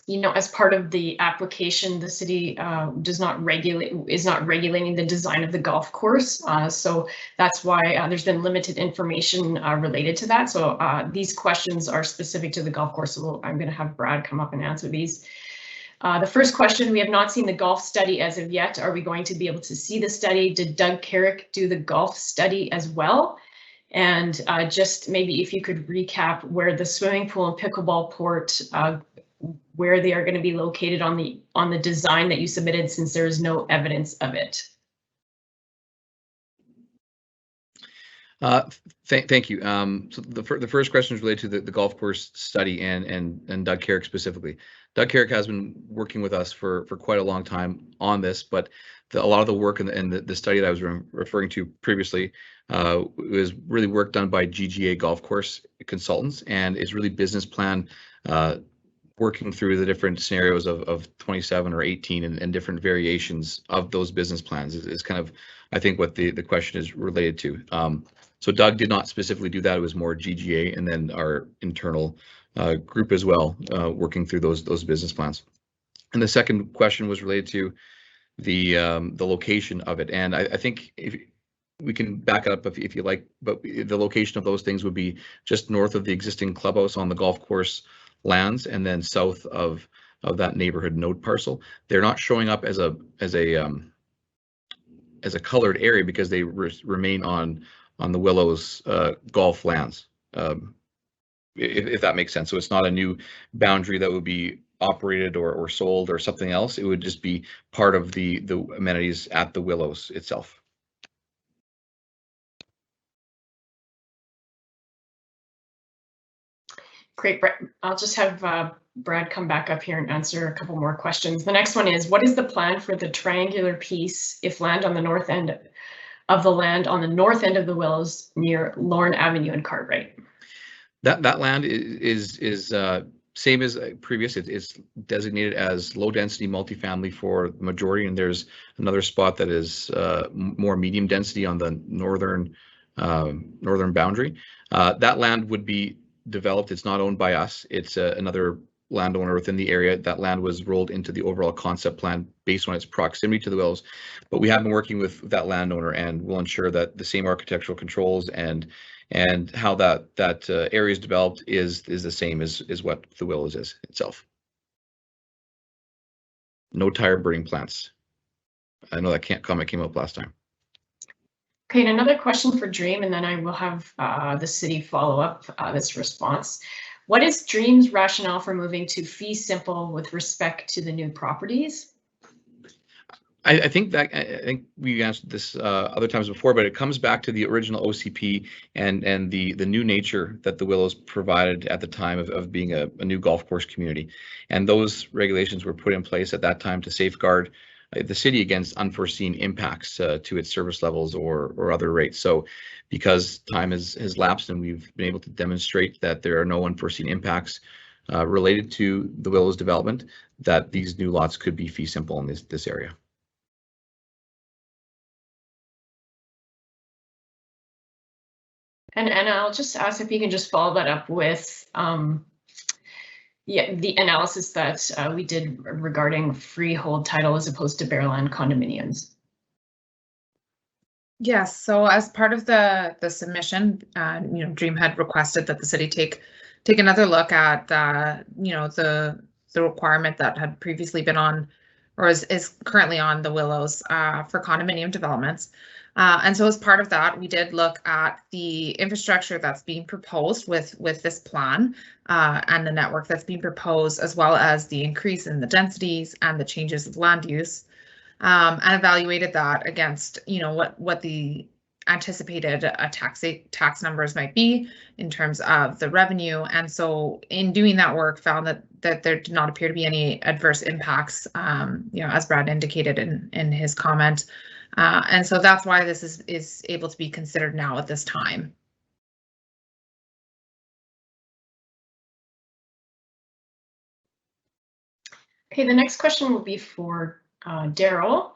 you know, as part of the application, the city is not regulating the design of the golf course. So that's why there's been limited information related to that. So these questions are specific to the golf course. So I'm going to have Brad come up and answer these. The first question, we have not seen the golf study as of yet. Are we going to be able to see the study? Did Doug Carrick do the golf study as well? And just maybe if you could recap where the swimming pool and pickleball court, where they are going to be located on the design that you submitted, since there is no evidence of it. Thank you. So the first question is related to the golf course study and Doug Carrick specifically. Doug Carrick has been working with us for quite a long time on this, but a lot of the work and the study that I was referring to previously was really work done by GGA golf course consultants, and is really business plan working through the different scenarios of 27 or 18 and different variations of those business plans is kind of, I think, what the question is related to. So Doug did not specifically do that. It was more GGA and then our internal group as well, working through those business plans. And the second question was related to the location of it. And I think if we can back it up if you like, but the location of those things would be just north of the existing clubhouse on the golf course lands, and then south of that neighborhood node parcel. They're not showing up as a colored area because they remain on the Willows golf lands, if that makes sense. So it's not a new boundary that would be operated or sold or something else. It would just be part of the amenities at the Willows itself. Great, Brett. I'll just have Brad come back up here and answer a couple more questions. The next one is, what is the plan for the triangular piece if land on the north end of the the Willows near Lorne Avenue and Cartwright? That land is same as previous. It's designated as low density multifamily for the majority, and there's another spot that is more medium density on the northern boundary. That land would be developed. It's not owned by us. It's another landowner within the area. That land was rolled into the overall concept plan based on its proximity to the Willows. But we have been working with that landowner, and we'll ensure that the same architectural controls and how that area is developed is the same as what the Willows is itself. No tire burning plants. I know that comment came up last time. Okay, and another question for Dream, and then I will have the city follow up this response. What is Dream's rationale for moving to fee simple with respect to the new properties? I think we answered this other times before, but it comes back to the original OCP and the new nature that the Willows provided at the time of being a new golf course community. And those regulations were put in place at that time to safeguard the city against unforeseen impacts to its service levels or other rates. So because time has lapsed and we've been able to demonstrate that there are no unforeseen impacts related to the Willows development, that these new lots could be fee simple in this area. And Anna, I'll just ask if you can just follow that up with Yeah, the analysis that we did regarding freehold title as opposed to bare land condominiums. Yes, so as part of the submission, Dream had requested that the city take another look at the requirement that had previously been on, or is currently on the Willows for condominium developments. And so as part of that, we did look at the infrastructure that's being proposed with this plan and the network that's being proposed, as well as the increase in the densities and the changes of land use. And evaluated that against, what the anticipated tax numbers might be in terms of the revenue. And so in doing that work, found that there did not appear to be any adverse impacts, as Brad indicated in his comment. And so that's why this is able to be considered now at this time. Okay, the next question will be for Daryl.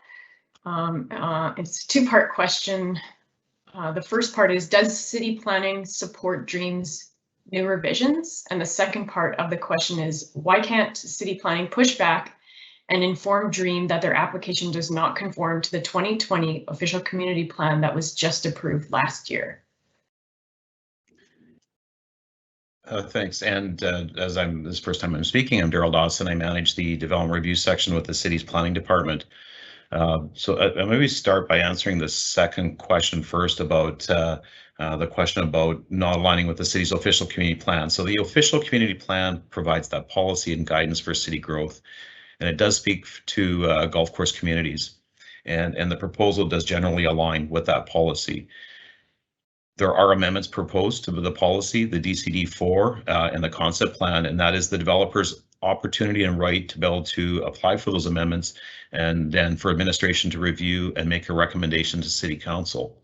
It's a two-part question. The first part is, does city planning support Dream's new revisions? And the second part of the question is, why can't city planning push back and inform Dream that their application does not conform to the 2020 official community plan that was just approved last year? Thanks. And this is the first time I'm speaking, I'm Daryl Dawson. I manage the development review section with the city's planning department. So maybe start by answering the second question first about the question about not aligning with the city's official community plan. So the official community plan provides that policy and guidance for city growth, and it does speak to golf course communities, and the proposal does generally align with that policy. There are amendments proposed to the policy, the DCD4 and the concept plan, and that is the developer's opportunity and right to be able to apply for those amendments, and then for administration to review and make a recommendation to City Council.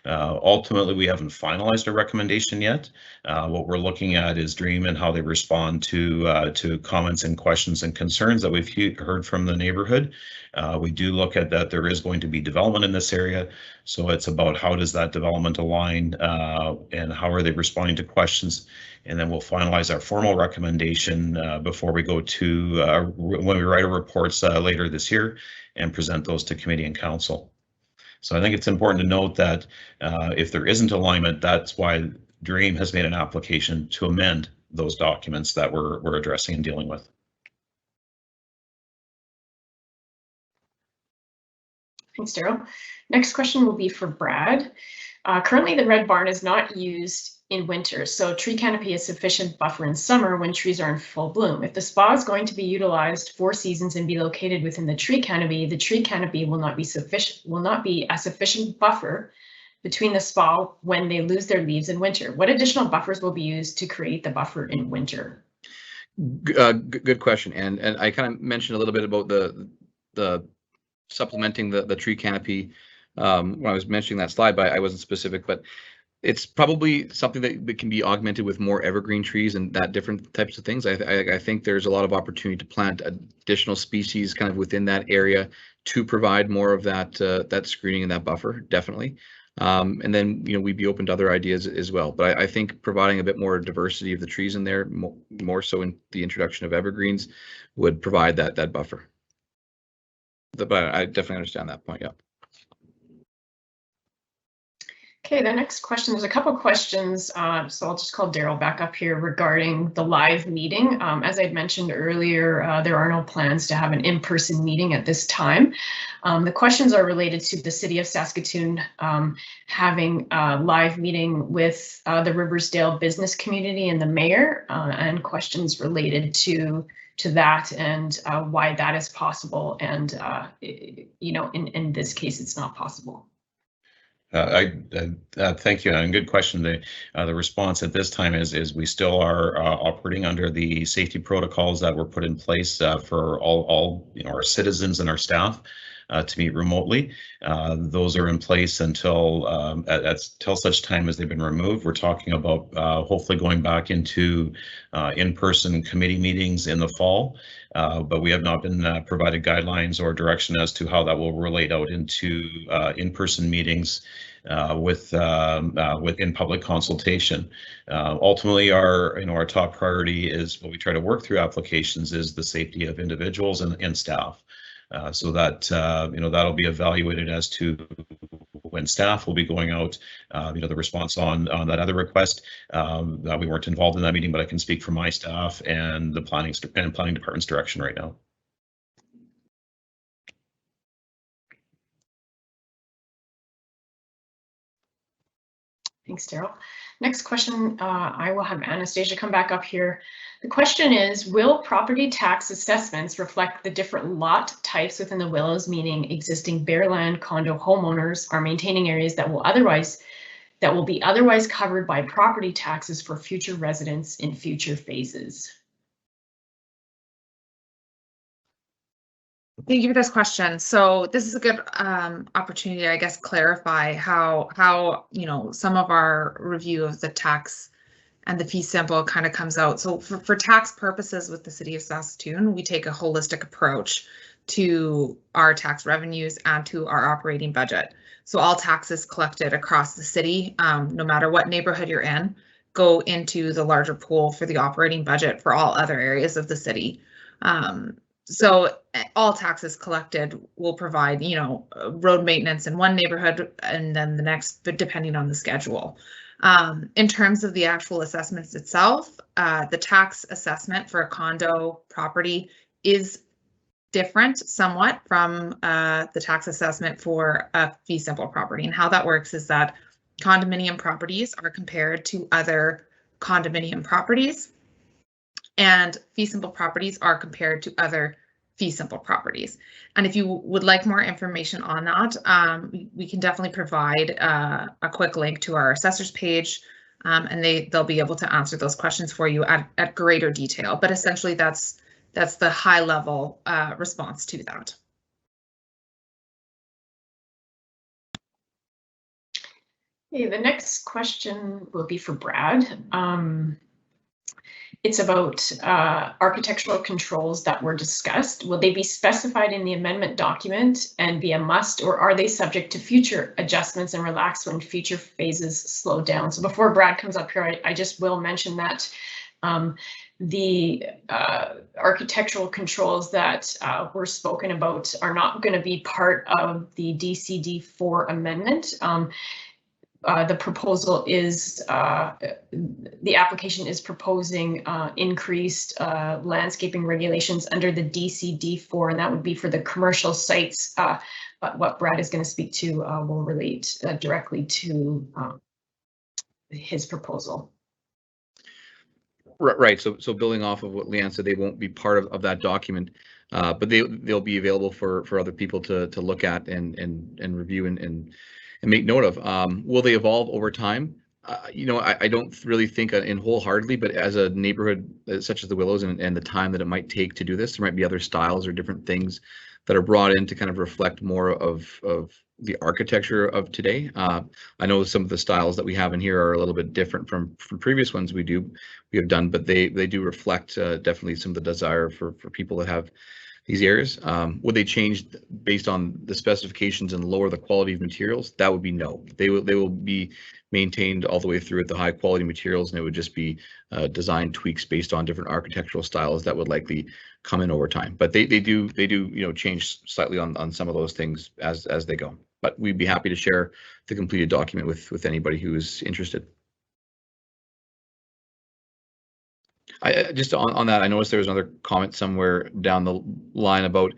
Ultimately, we haven't finalized a recommendation yet. What we're looking at is Dream and how they respond to comments and questions and concerns that we've heard from the neighborhood. We do look at that there is going to be development in this area, so it's about how does that development align and how are they responding to questions, and then we'll finalize our formal recommendation before we go to when we write our reports later this year and present those to committee and council. So I think it's important to note that if there isn't alignment, that's why Dream has made an application to amend those documents that we're addressing and dealing with. Thanks, Daryl. Next question will be for Brad. Currently, the red barn is not used in winter, so tree canopy is sufficient buffer in summer when trees are in full bloom. If the spa is going to be utilized 4 seasons and be located within the tree canopy will not be a sufficient buffer between the spa when they lose their leaves in winter. What additional buffers will be used to create the buffer in winter? Good question, and I kind of mentioned a little bit about the supplementing the tree canopy when I was mentioning that slide, but I wasn't specific. But it's probably something that can be augmented with more evergreen trees and that different types of things. I think there's a lot of opportunity to plant additional species kind of within that area to provide more of that screening and that buffer, definitely. And then we'd be open to other ideas as well. But I think providing a bit more diversity of the trees in there, more so in the introduction of evergreens, would provide that buffer. But I definitely understand that point. Yeah. Okay, the next question, there's a couple of questions, so I'll just call Daryl back up here regarding the live meeting. As I mentioned earlier, there are no plans to have an in-person meeting at this time. The questions are related to the City of Saskatoon having a live meeting with the Riversdale business community and the mayor, and questions related to that and why that is possible, and in this case it's not possible. Thank you, and good question. The response at this time is we still are operating under the safety protocols that were put in place for all our citizens and our staff to meet remotely. Those are in place until such time as they've been removed. We're talking about hopefully going back into in-person committee meetings in the fall, but we have not been provided guidelines or direction as to how that will relate out into in-person meetings within public consultation. Ultimately, our top priority is what we try to work through applications is the safety of individuals and staff. So that that'll be evaluated as to when staff will be going out. The response on that other request, we weren't involved in that meeting, but I can speak for my staff and the planning department's direction right now. Thanks, Daryl. Next question, I will have Anastasia come back up here. The question is, will property tax assessments reflect the different lot types within the Willows, meaning existing bare land condo homeowners are maintaining areas that will be otherwise covered by property taxes for future residents in future phases? Thank you for this question. So this is a good opportunity to, I guess, clarify how some of our review of the tax and the fee simple kind of comes out. So for tax purposes with the City of Saskatoon, we take a holistic approach to our tax revenues and to our operating budget. So all taxes collected across the city, no matter what neighborhood you're in, go into the larger pool for the operating budget for all other areas of the city. So all taxes collected will provide, road maintenance in one neighborhood and then the next, but depending on the schedule. In terms of the actual assessments itself, the tax assessment for a condo property is different somewhat from the tax assessment for a fee simple property. And how that works is that condominium properties are compared to other condominium properties, and fee simple properties are compared to other fee simple properties. And if you would like more information on that, we can definitely provide a quick link to our assessors page, and they'll be able to answer those questions for you at greater detail. But essentially, that's the high level response to that. Okay, the next question will be for Brad. It's about architectural controls that were discussed. Will they be specified in the amendment document and be a must, or are they subject to future adjustments and relaxed when future phases slow down? So before Brad comes up here, I just will mention that the architectural controls that were spoken about are not going to be part of the DCD4 amendment. The proposal is, the application is proposing increased landscaping regulations under the DCD4, and that would be for the commercial sites. But what Brad is going to speak to will relate directly to his proposal. Right. So building off of what Leanne said, they won't be part of that document, but they'll be available for other people to look at and review and make note of. Will they evolve over time? I don't really think in wholeheartedly, but as a neighborhood such as the Willows and the time that it might take to do this, there might be other styles or different things that are brought in to kind of reflect more of the architecture of today. I know some of the styles that we have in here are a little bit different from previous ones we have done, but they do reflect definitely some of the desire for people that have these areas. Would they change based on the specifications and lower the quality of materials? That would be no. They will be maintained all the way through at the high quality materials, and it would just be design tweaks based on different architectural styles that would likely come in over time. But they do change slightly on some of those things as they go. But we'd be happy to share the completed document with anybody who is interested. Just on that, I noticed there was another comment somewhere down the line about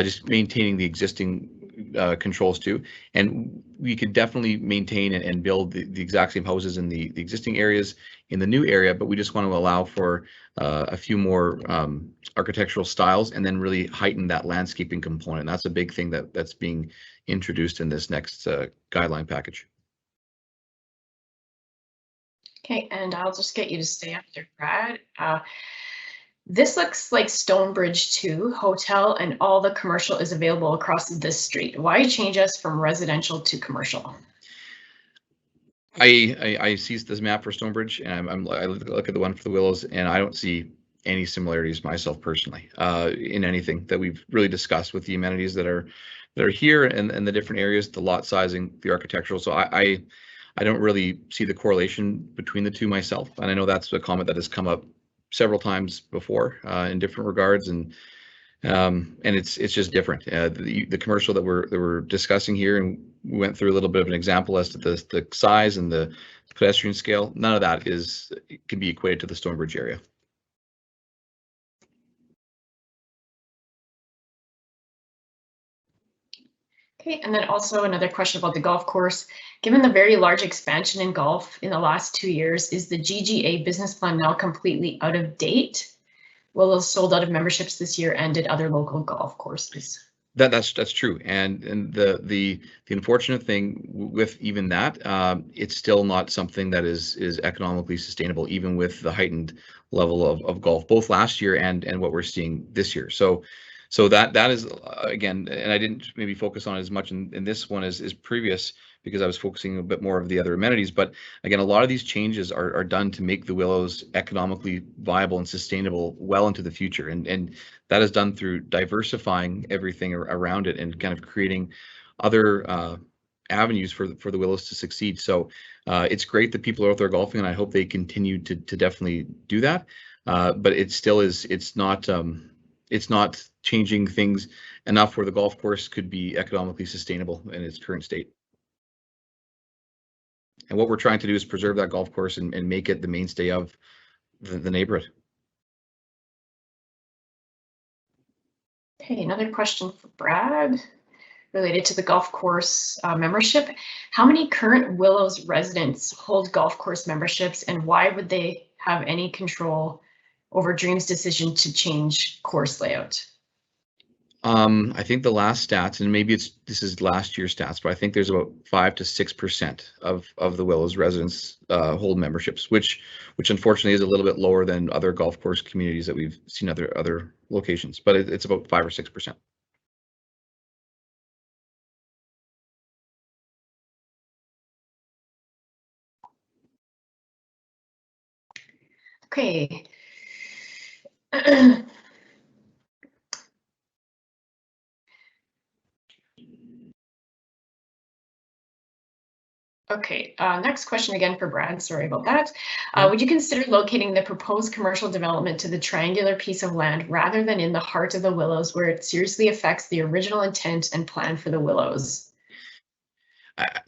just maintaining the existing controls too. And we could definitely maintain and build the exact same houses in the existing areas in the new area, but we just want to allow for a few more architectural styles and then really heighten that landscaping component. And that's a big thing that's being introduced in this next guideline package. Okay, and I'll just get you to stay up there, Brad. This looks like Stonebridge 2 hotel, and all the commercial is available across this street. Why change us from residential to commercial? I see this map for Stonebridge, and I look at the one for the Willows, and I don't see any similarities myself personally in anything that we've really discussed with the amenities that are are here and the different areas, the lot sizing, the architectural. So I don't really see the correlation between the two myself, and I know that's a comment that has come up several times before in different regards, and it's just different. The commercial that we're discussing here, and we went through a little bit of an example as to the size and the pedestrian scale. None of that can be equated to the Stonebridge area. Okay, and then also another question about the golf course. Given the very large expansion in golf in the last 2 years, is the GGA business plan now completely out of date? Willows sold out of memberships this year and did other local golf courses. That's true, and the unfortunate thing with even that, it's still not something that is economically sustainable, even with the heightened level of golf, both last year and what we're seeing this year. So that is again, and I didn't maybe focus on as much in this one as previous, because I was focusing a bit more of the other amenities. But again, a lot of these changes are done to make the Willows economically viable and sustainable well into the future, and that is done through diversifying everything around it and kind of creating other avenues for the Willows to succeed. So it's great that people are out there golfing, and I hope they continue to definitely do that. But it still is, it's not changing things enough where the golf course could be economically sustainable in its current state. And what we're trying to do is preserve that golf course and make it the mainstay of the neighborhood. Okay, another question for Brad related to the golf course membership. How many current Willows residents hold golf course memberships, and why would they have any control over Dream's decision to change course layout? I think the last stats, and maybe this is last year's stats, but I think there's about 5 to 6% of the Willows residents hold memberships, which unfortunately is a little bit lower than other golf course communities that we've seen other locations, but it's about 5 or 6%. Okay. Okay, next question again for Brad, sorry about that. Would you consider locating the proposed commercial development to the triangular piece of land rather than in the heart of the Willows, where it seriously affects the original intent and plan for the Willows?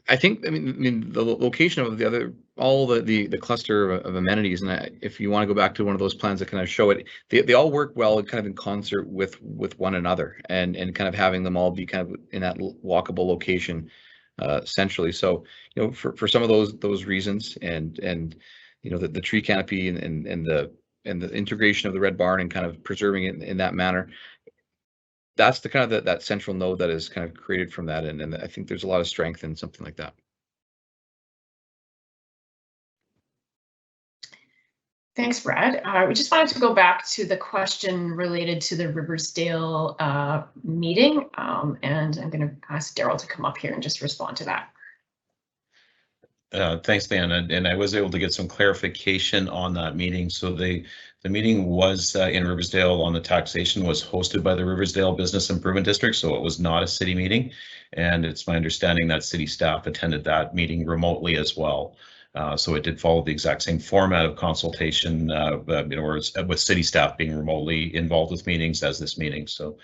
I think, I mean, the location of all the cluster of amenities, and if you want to go back to one of those plans that kind of show it, they all work well kind of in concert with one another, and kind of having them all be kind of in that walkable location centrally. So, you know, for some of those reasons, and you know, the tree canopy and the integration of the red barn and kind of preserving it in that manner, that's the kind of that central node that is kind of created from that, and I think there's a lot of strength in something like that. Thanks, Brad. We just wanted to go back to the question related to the Riversdale meeting, and I'm going to ask Daryl to come up here and just respond to that. Thanks, Dan, and I was able to get some clarification on that meeting. So the meeting was in Riversdale on the taxation, was hosted by the Riversdale Business Improvement District, so it was not a city meeting, and it's my understanding that city staff attended that meeting remotely as well. So it did follow the exact same format of consultation, with city staff being remotely involved with meetings as this meeting. So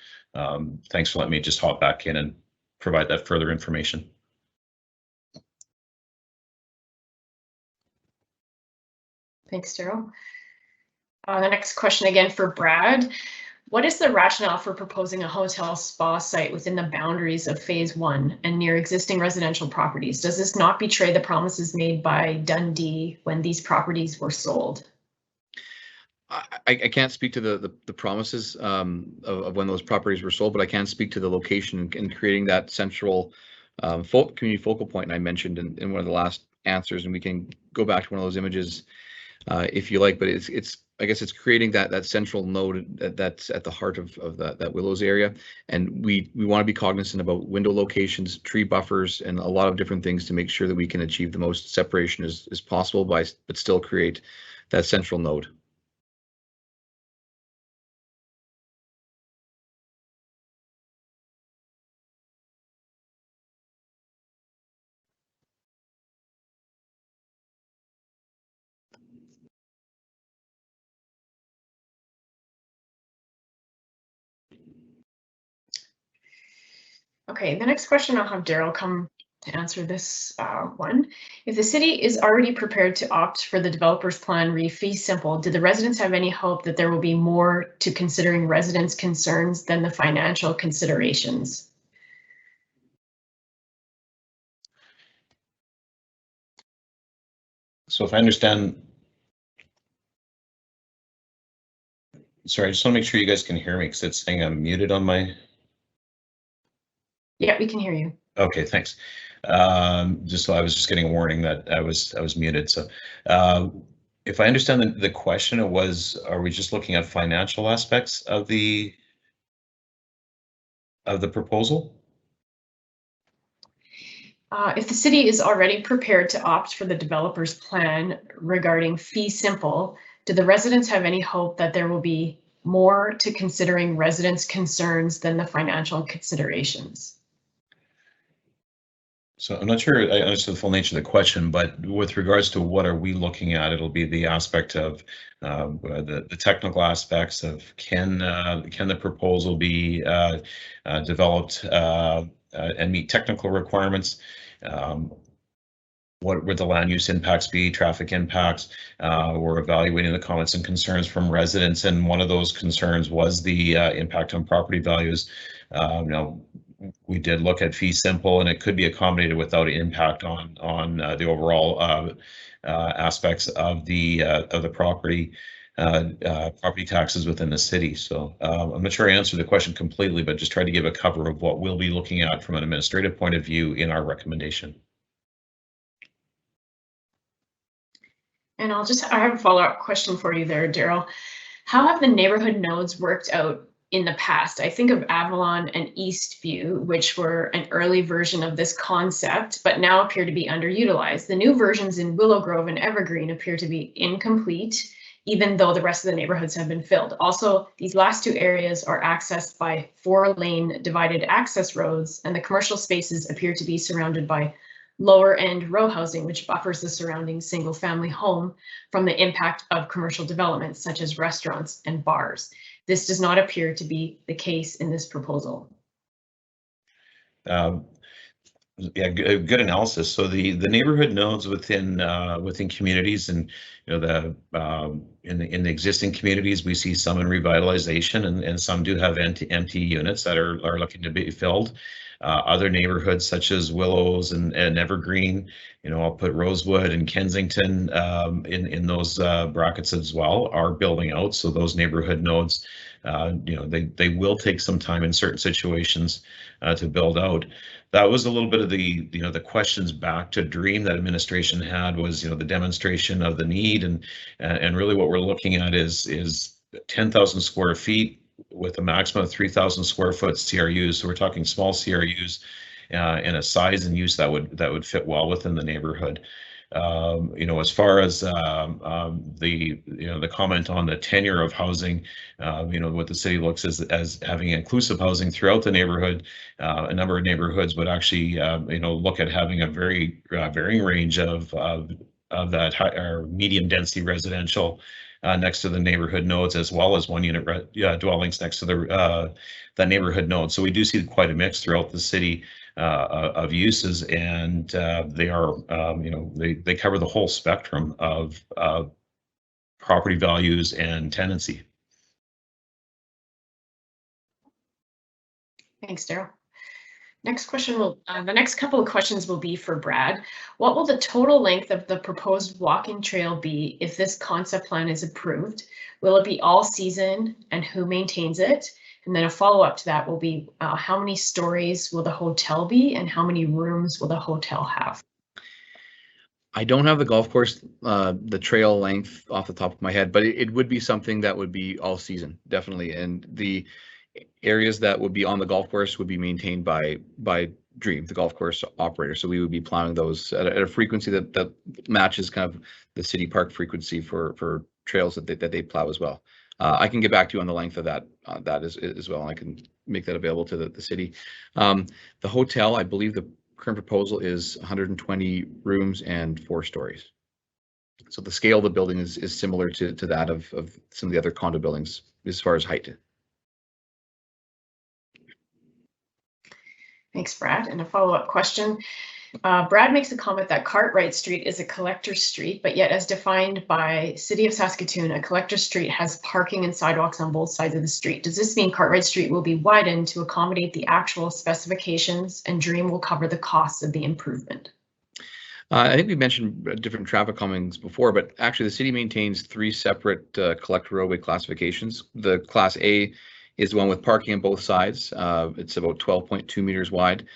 thanks for letting me just hop back in and provide that further information. Thanks, Daryl. The next question again for Brad. What is the rationale for proposing a hotel spa site within the boundaries of Phase 1 and near existing residential properties? Does this not betray the promises made by Dundee when these properties were sold? I can't speak to the promises of when those properties were sold, but I can speak to the location and creating that central community focal point I mentioned in one of the last answers, and we can go back to one of those images if you like, but I guess it's creating that central node that's at the heart of that Willows area, and we want to be cognizant about window locations, tree buffers, and a lot of different things to make sure that we can achieve the most separation as possible but still create that central node. Okay, the next question I'll have Daryl come to answer this one. If the city is already prepared to opt for the developer's plan re fee simple, do the residents have any hope that there will be more to considering residents' concerns than the financial considerations? So if I understand, sorry, I just want to make sure you guys can hear me because it's saying I'm muted on my. Yeah, we can hear you. Okay, thanks. Just so I was just getting a warning that I was muted. So if I understand the question, it was, are we just looking at financial aspects of the proposal? If the city is already prepared to opt for the developer's plan regarding fee simple, do the residents have any hope that there will be more to considering residents' concerns than the financial considerations? So I'm not sure I understood the full nature of the question, but with regards to what are we looking at, it'll be the aspect of the technical aspects of can the proposal be developed and meet technical requirements. What would the land use impacts be, traffic impacts? We're evaluating the comments and concerns from residents, and one of those concerns was the impact on property values. We did look at fee simple, and it could be accommodated without impact on the overall aspects of the property taxes within the city. So I'm not sure I answered the question completely, but just try to give a cover of what we'll be looking at from an administrative point of view in our recommendation. And I have a follow-up question for you there, Daryl. How have the neighborhood nodes worked out in the past? I think of Avalon and Eastview, which were an early version of this concept, but now appear to be underutilized. The new versions in Willow Grove and Evergreen appear to be incomplete, even though the rest of the neighborhoods have been filled. Also, these last two areas are accessed by 4-lane divided access roads, and the commercial spaces appear to be surrounded by lower end row housing, which buffers the surrounding single family home from the impact of commercial developments such as restaurants and bars. This does not appear to be the case in this proposal. Yeah, good analysis. So the neighborhood nodes within communities, and in the existing communities, we see some in revitalization, and some do have empty units that are looking to be filled. Other neighborhoods such as Willows and Evergreen, I'll put Rosewood and Kensington in those brackets as well, are building out. So those neighborhood nodes, they will take some time in certain situations to build out. That was a little bit of the questions back to Dream that administration had, was the demonstration of the need, and really what we're looking at is 10,000 square feet with a maximum of 3,000 square foot CRUs. So we're talking small CRUs in a size and use that would fit well within the neighborhood. As far as the comment on the tenure of housing, what the city looks as having inclusive housing throughout the neighborhood. A number of neighborhoods would actually look at having a very varying range of that high or medium density residential next to the neighborhood nodes, as well as one unit dwellings next to the neighborhood node. So we do see quite a mix throughout the city of uses, and they are they cover the whole spectrum of property values and tenancy. Thanks, Daryl. Next question the next couple of questions will be for Brad. What will the total length of the proposed walking trail be if this concept plan is approved? Will it be all season, and who maintains it? And then a follow-up to that will be how many stories will the hotel be, and how many rooms will the hotel have? I don't have the golf course, the trail length off the top of my head, but it would be something that would be all season, definitely. And the areas that would be on the golf course would be maintained by Dream, the golf course operator. So we would be plowing those at a frequency that matches kind of the city park frequency for trails that they plow as well. I can get back to you on the length of that as well, and I can make that available to the city. The hotel, I believe the current proposal is 120 rooms and 4 stories. So the scale of the building is similar to that of some of the other condo buildings as far as height. Thanks, Brad. And a follow-up question. Brad makes a comment that Cartwright Street is a collector street, but yet as defined by City of Saskatoon, a collector street has parking and sidewalks on both sides of the street. Does this mean Cartwright Street will be widened to accommodate the actual specifications and Dream will cover the costs of the improvement? I think we mentioned different traffic calmings before, but actually the city maintains 3 separate collector roadway classifications. The Class A is the one with parking on both sides. It's about 12.2 meters wide.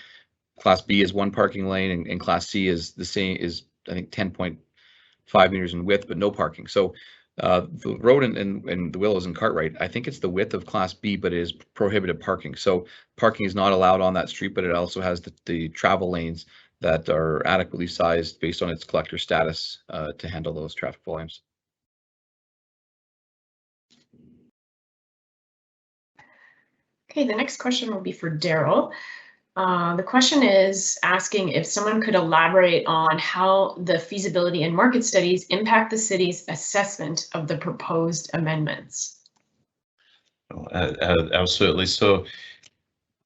Class B is 1 parking lane, and Class C is the same, is I think 10.5 meters in width, but no parking. So the road in the Willows and Cartwright, I think it's the width of Class B, but it is prohibited parking. So parking is not allowed on that street, but it also has the travel lanes that are adequately sized based on its collector status to handle those traffic volumes. Okay, the next question will be for Daryl. The question is asking if someone could elaborate on how the feasibility and market studies impact the city's assessment of the proposed amendments. Absolutely. So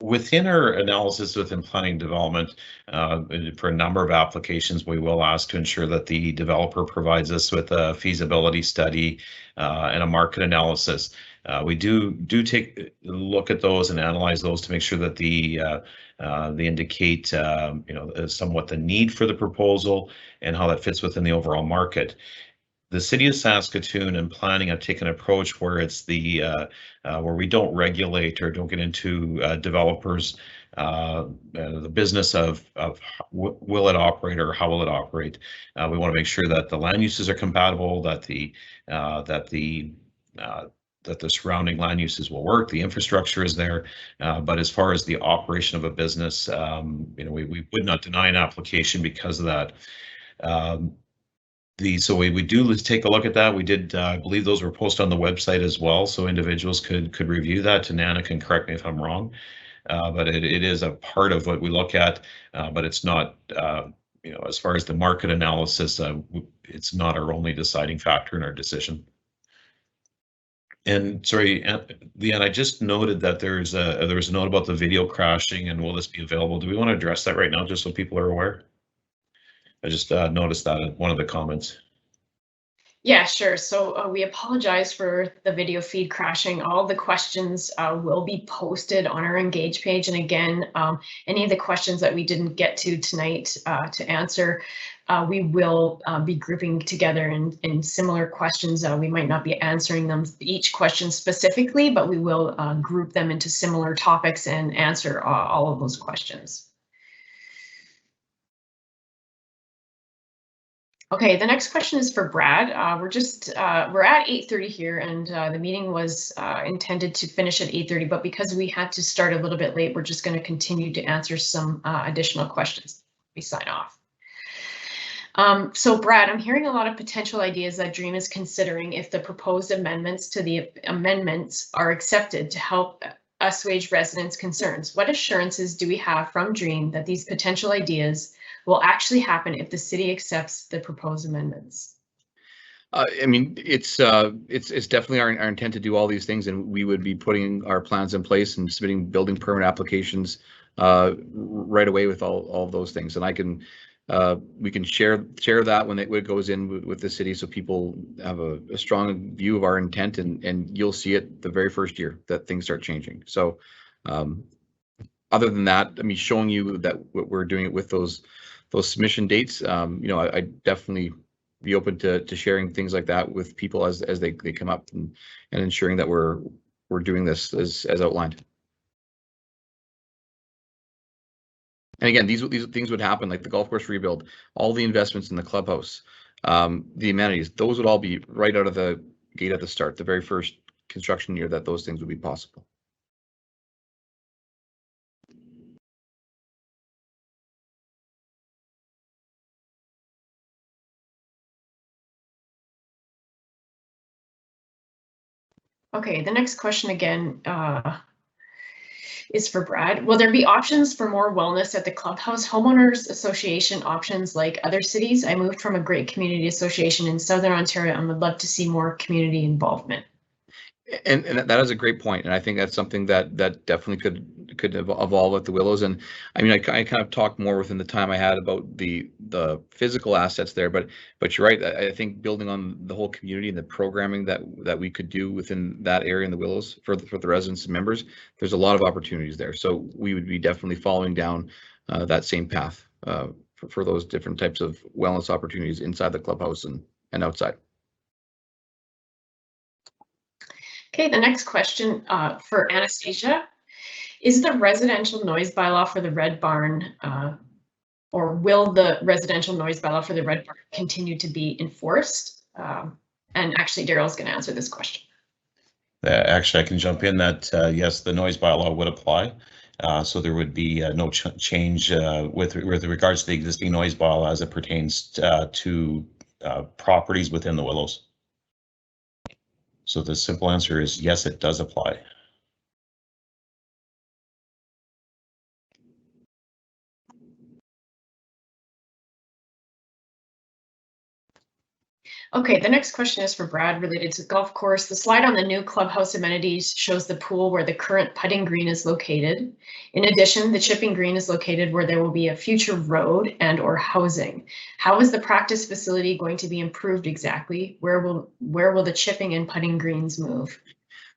within our analysis within planning development, for a number of applications, we will ask to ensure that the developer provides us with a feasibility study and a market analysis. We do take a look at those and analyze those to make sure that they indicate, somewhat the need for the proposal and how that fits within the overall market. The City of Saskatoon and planning have taken an approach where it's where we don't regulate or don't get into developers the business of will it operate or how will it operate. We want to make sure that the land uses are compatible, that the surrounding land uses will work, the infrastructure is there, but as far as the operation of a business, we would not deny an application because of that. So we do take a look at that. We did, I believe those were posted on the website as well, so individuals could review that. And Nana can correct me if I'm wrong, but it is a part of what we look at, but it's not, as far as the market analysis, it's not our only deciding factor in our decision. And sorry, Leanne, I just noted that there was a note about the video crashing and will this be available? Do we want to address that right now, just so people are aware? I just noticed that in one of the comments. Yeah, sure. So we apologize for the video feed crashing. All the questions will be posted on our Engage page. And again, any of the questions that we didn't get to tonight to answer, we will be grouping together in similar questions. We might not be answering them each question specifically, but we will group them into similar topics and answer all of those questions. Okay, the next question is for Brad. We're at 8:30 here, and the meeting was intended to finish at 8:30, but because we had to start a little bit late, we're just going to continue to answer some additional questions. We sign off. So Brad, I'm hearing a lot of potential ideas that Dream is considering if the proposed amendments to the amendments are accepted to help assuage residents' concerns. What assurances do we have from Dream that these potential ideas will actually happen if the city accepts the proposed amendments? I mean, it's definitely our intent to do all these things, and we would be putting our plans in place and submitting building permit applications right away with all of those things. And we can share that when it goes in with the city, so people have a strong view of our intent, and you'll see it the very first year that things start changing. So other than that, I mean, showing you that we're doing it with those submission dates, I definitely be open to sharing things like that with people as they come up, and ensuring that we're doing this as outlined. And again, these things would happen, like the golf course rebuild, all the investments in the clubhouse, the amenities, those would all be right out of the gate at the start, the very first construction year that those things would be possible. Okay, the next question again is for Brad. Will there be options for more wellness at the clubhouse? Homeowners Association options like other cities? I moved from a great community association in Southern Ontario and would love to see more community involvement. And that is a great point, and I think that's something that definitely could evolve at the Willows. And I mean, I kind of talked more within the time I had about the physical assets there, but you're right. I think building on the whole community and the programming that we could do within that area in the Willows for the residents and members, there's a lot of opportunities there. So we would be definitely following down that same path for those different types of wellness opportunities inside the clubhouse and outside. Okay, the next question for Anastasia. Is the residential noise bylaw for the Red Barn, or will the residential noise bylaw for the Red Barn continue to be enforced? And actually, Daryl's going to answer this question. Actually, I can jump in that yes, the noise bylaw would apply. So there would be no change with regards to the existing noise bylaw as it pertains to properties within the Willows. So the simple answer is yes, it does apply. Okay, the next question is for Brad related to golf course. The slide on the new clubhouse amenities shows the pool where the current putting green is located. In addition, the chipping green is located where there will be a future road and or housing. How is the practice facility going to be improved exactly? Where will the chipping and putting greens move?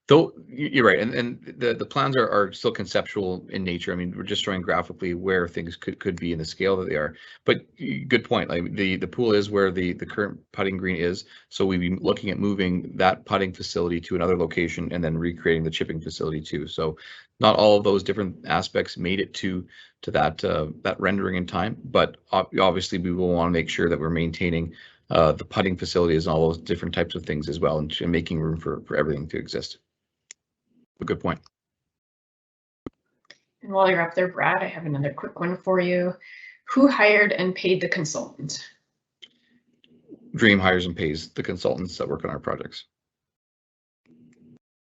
Though you're right, and the plans are still conceptual in nature. I mean, we're just showing graphically where things could be in the scale that they are. But good point. Like the pool is where the current putting green is, so we'd be looking at moving that putting facility to another location and then recreating the chipping facility too. So not all of those different aspects made it to that rendering in time, but obviously we will want to make sure that we're maintaining the putting facilities and all those different types of things as well, and making room for everything to exist. A good point. And while you're up there, Brad, I have another quick one for you. Who hired and paid the consultant? Dream hires and pays the consultants that work on our projects.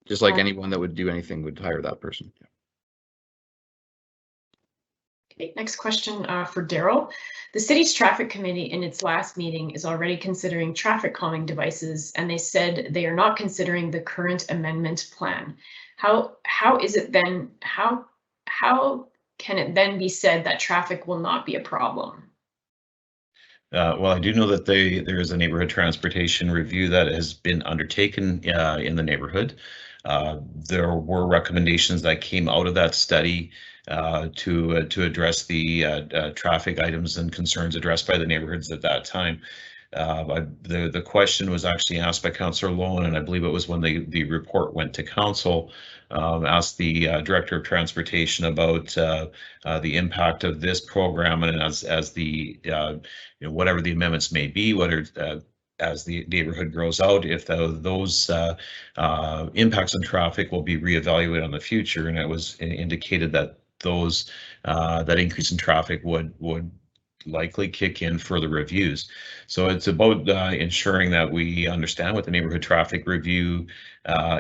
Just like anyone that would do anything would hire that person. Yeah. Okay, next question for Daryl. The city's traffic committee in its last meeting is already considering traffic calming devices, and they said they are not considering the current amendment plan. How is it then? How can it then be said that traffic will not be a problem? Well, I do know that there is a neighborhood transportation review that has been undertaken in the neighborhood. There were recommendations that came out of that study to address the traffic items and concerns addressed by the neighborhoods at that time. The question was actually asked by Councillor Lowen, and I believe it was when the report went to council, asked the Director of Transportation about the impact of this program, and as the whatever the amendments may be, whether as the neighborhood grows out, if those impacts on traffic will be reevaluated in the future. And it was indicated that that increase in traffic would likely kick in further reviews. So it's about ensuring that we understand what the neighborhood traffic review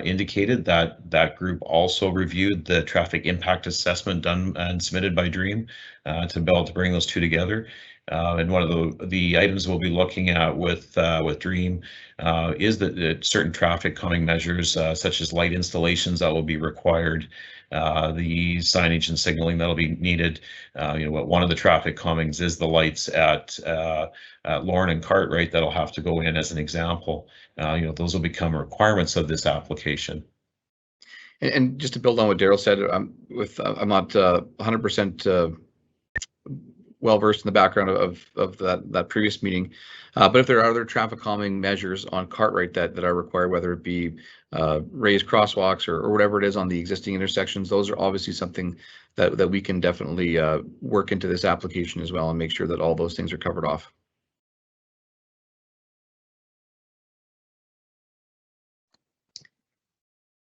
indicated. That group also reviewed the traffic impact assessment done and submitted by Dream to be able to bring those two together. And one of the items we'll be looking at with Dream is that certain traffic calming measures, such as light installations that will be required, the signage and signaling that'll be needed. One of the traffic calmings is the lights at Lorne and Cartwright that'll have to go in as an example. Those will become requirements of this application. And just to build on what Daryl said, I'm not 100% well versed in the background of that previous meeting, but if there are other traffic calming measures on Cartwright that are required, whether it be raised crosswalks or whatever it is on the existing intersections, those are obviously something that we can definitely work into this application as well and make sure that all those things are covered off.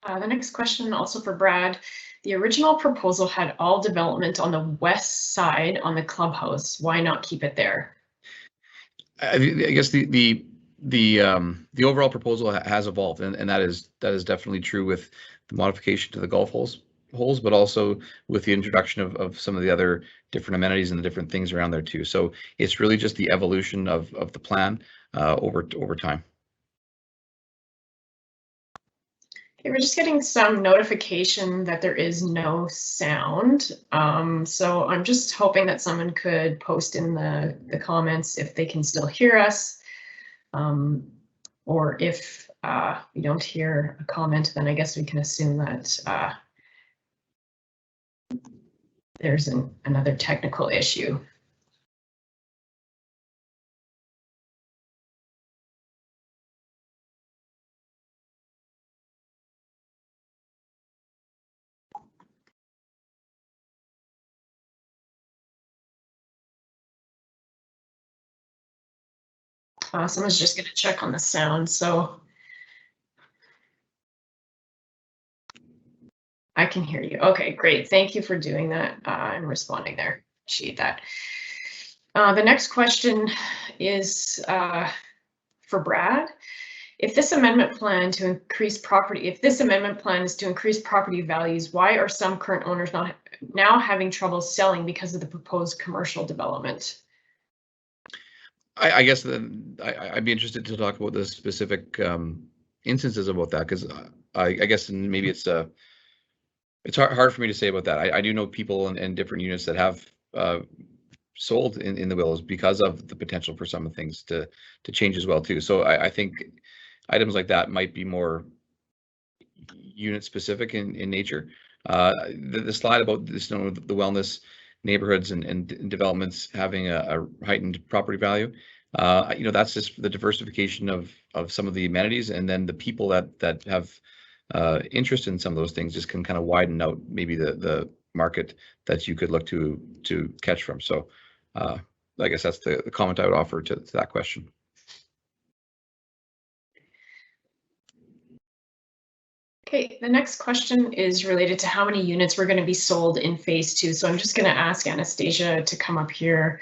The next question also for Brad. The original proposal had all development on the west side on the clubhouse. Why not keep it there? I guess the overall proposal has evolved, and that is definitely true with the modification to the golf holes, but also with the introduction of some of the other different amenities and the different things around there too. So it's really just the evolution of the plan over time. Okay, we're just getting some notification that there is no sound. So I'm just hoping that someone could post in the comments if they can still hear us. Or if we don't hear a comment, then I guess we can assume that there's another technical issue. Someone's just going to check on the sound, so I can hear you. Okay, great. Thank you for doing that and responding there. Appreciate that. The next question is for Brad. If this amendment plan is to increase property values, why are some current owners now having trouble selling because of the proposed commercial development? I guess I'd be interested to talk about the specific instances about that, because I guess maybe it's hard for me to say about that. I do know people in different units that have sold in the Willows because of the potential for some of the things to change as well too. So I think items like that might be more unit specific in nature. The slide about this, the wellness neighborhoods and developments having a heightened property value, that's just the diversification of some of the amenities, and then the people that have interest in some of those things just can kind of widen out maybe the market that you could look to catch from. So I guess that's the comment I would offer to that question. Okay, the next question is related to how many units were going to be sold in phase 2. So I'm just going to ask Anastasia to come up here.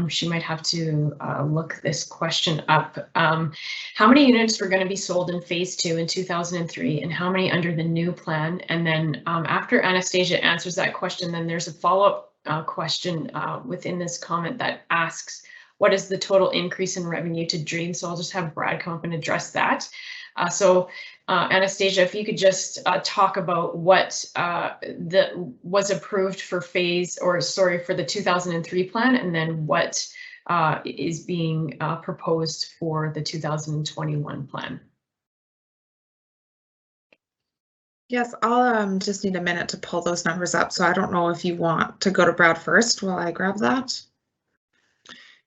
She might have to look this question up. How many units were going to be sold in phase 2 in 2003, and how many under the new plan? And then after Anastasia answers that question, then there's a follow-up question within this comment that asks, what is the total increase in revenue to Dream? So I'll just have Brad come up and address that. Anastasia, if you could just talk about what was approved for for the 2003 plan, and then what is being proposed for the 2021 plan. Yes, I'll just need a minute to pull those numbers up. So I don't know if you want to go to Brad first while I grab that.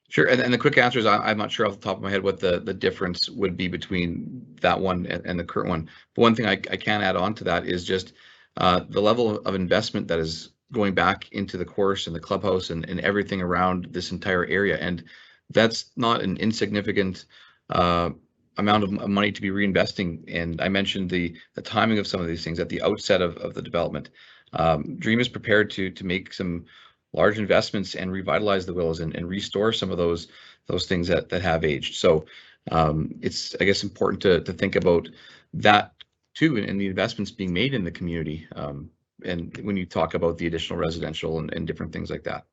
Sure, and the quick answer is I'm not sure off the top of my head what the difference would be between that one and the current one. But one thing I can add on to that is just the level of investment that is going back into the course and the clubhouse and everything around this entire area. And that's not an insignificant amount of money to be reinvesting. And I mentioned the timing of some of these things at the outset of the development. Dream is prepared to make some large investments and revitalize the Willows and restore some of those things that have aged. So it's, I guess, important to think about that too, and the investments being made in the community. And when you talk about the additional residential and different things like that.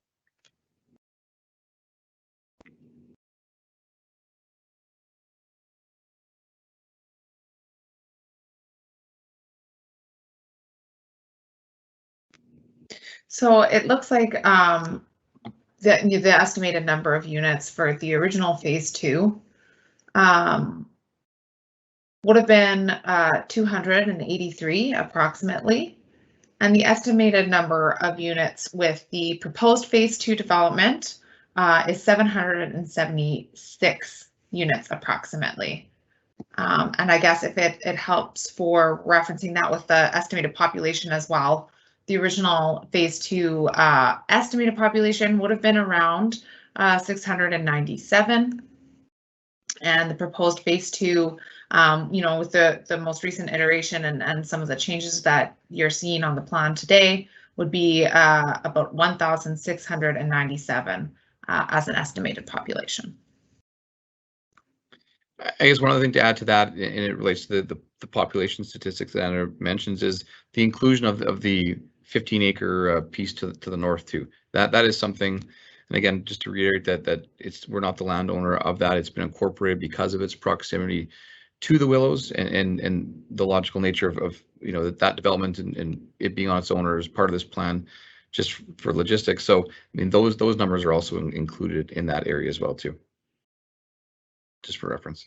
So it looks like the estimated number of units for the original phase 2 would have been 283 approximately. And the estimated number of units with the proposed phase 2 development is 776 units approximately. And I guess if it helps for referencing that with the estimated population as well, the original phase 2 estimated population would have been around 697. And the proposed phase 2, with the most recent iteration and some of the changes that you're seeing on the plan today, would be about 1,697 as an estimated population. I guess one other thing to add to that, and it relates to the population statistics that Anna mentions, is the inclusion of the 15-acre piece to the north too. That is something, and again, just to reiterate that we're not the landowner of that. It's been incorporated because of its proximity to the Willows and the logical nature of you know, that development and it being on its own or as part of this plan, just for logistics. So I mean, those numbers are also included in that area as well too, just for reference.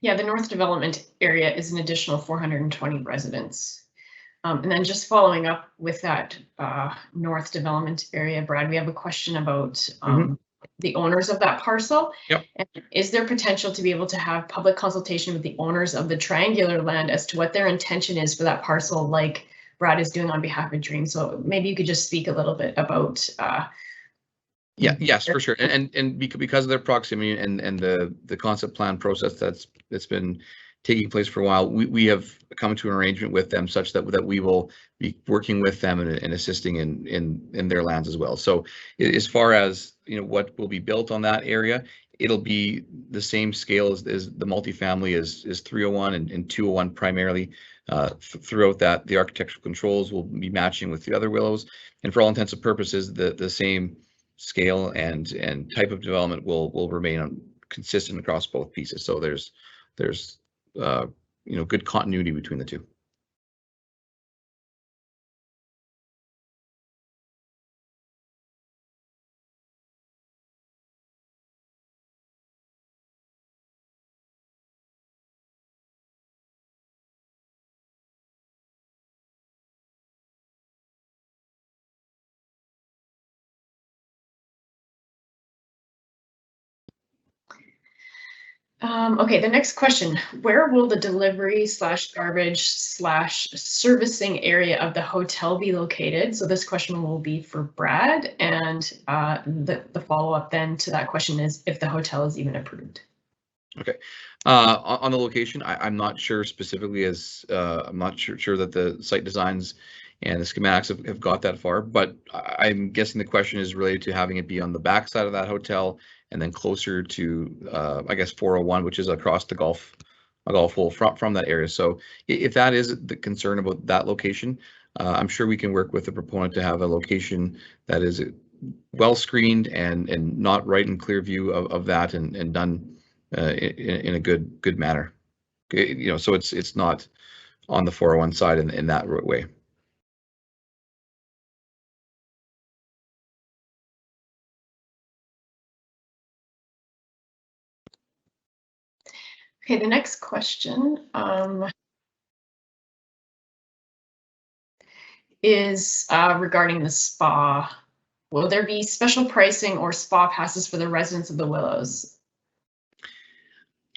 Yeah, the North Development area is an additional 420 residents. And then just following up with that North Development area, Brad, we have a question about the owners of that parcel. Yep. And is there potential to be able to have public consultation with the owners of the triangular land as to what their intention is for that parcel, like Brad is doing on behalf of Dream? So maybe you could just speak a little bit about yes, for sure. And because of their proximity and the concept plan process that's been taking place for a while, we have come to an arrangement with them such that we will be working with them and assisting in their lands as well. So as far as, you know, what will be built on that area, it'll be the same scale as the multifamily is 301 and 201 primarily. Throughout that, the architectural controls will be matching with the other Willows, and for all intents and purposes, the same scale and type of development will remain consistent across both pieces. So there's you know, good continuity between the two. Okay, the next question, where will the delivery / garbage / servicing area of the hotel be located? So this question will be for Brad, and the follow-up then to that question is if the hotel is even approved. Okay, on the location, I'm not sure specifically, as I'm not sure that the site designs and the schematics have got that far, but I'm guessing the question is related to having it be on the back side of that hotel and then closer to, I guess, 401, which is across a golf hole from that area. So if that is the concern about that location, I'm sure we can work with the proponent to have a location that is well screened and not right in clear view of that and done in a good manner. You know, so it's not on the 401 side in that way. Okay, the next question is regarding the spa. Will there be special pricing or spa passes for the residents of the Willows?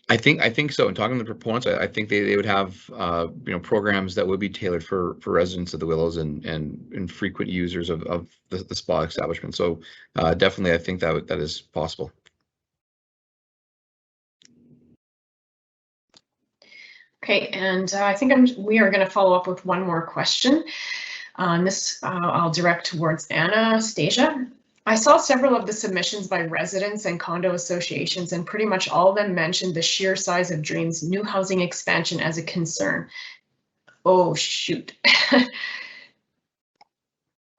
I think so. In talking to the proponents, I think they would have you know, programs that would be tailored for residents of the Willows and frequent users of the spa establishment. So definitely, I think that is possible. Okay, and I think we are going to follow up with one more question. This I'll direct towards Anastasia. I saw several of the submissions by residents and condo associations, and pretty much all of them mentioned the sheer size of Dream's new housing expansion as a concern. Oh, shoot.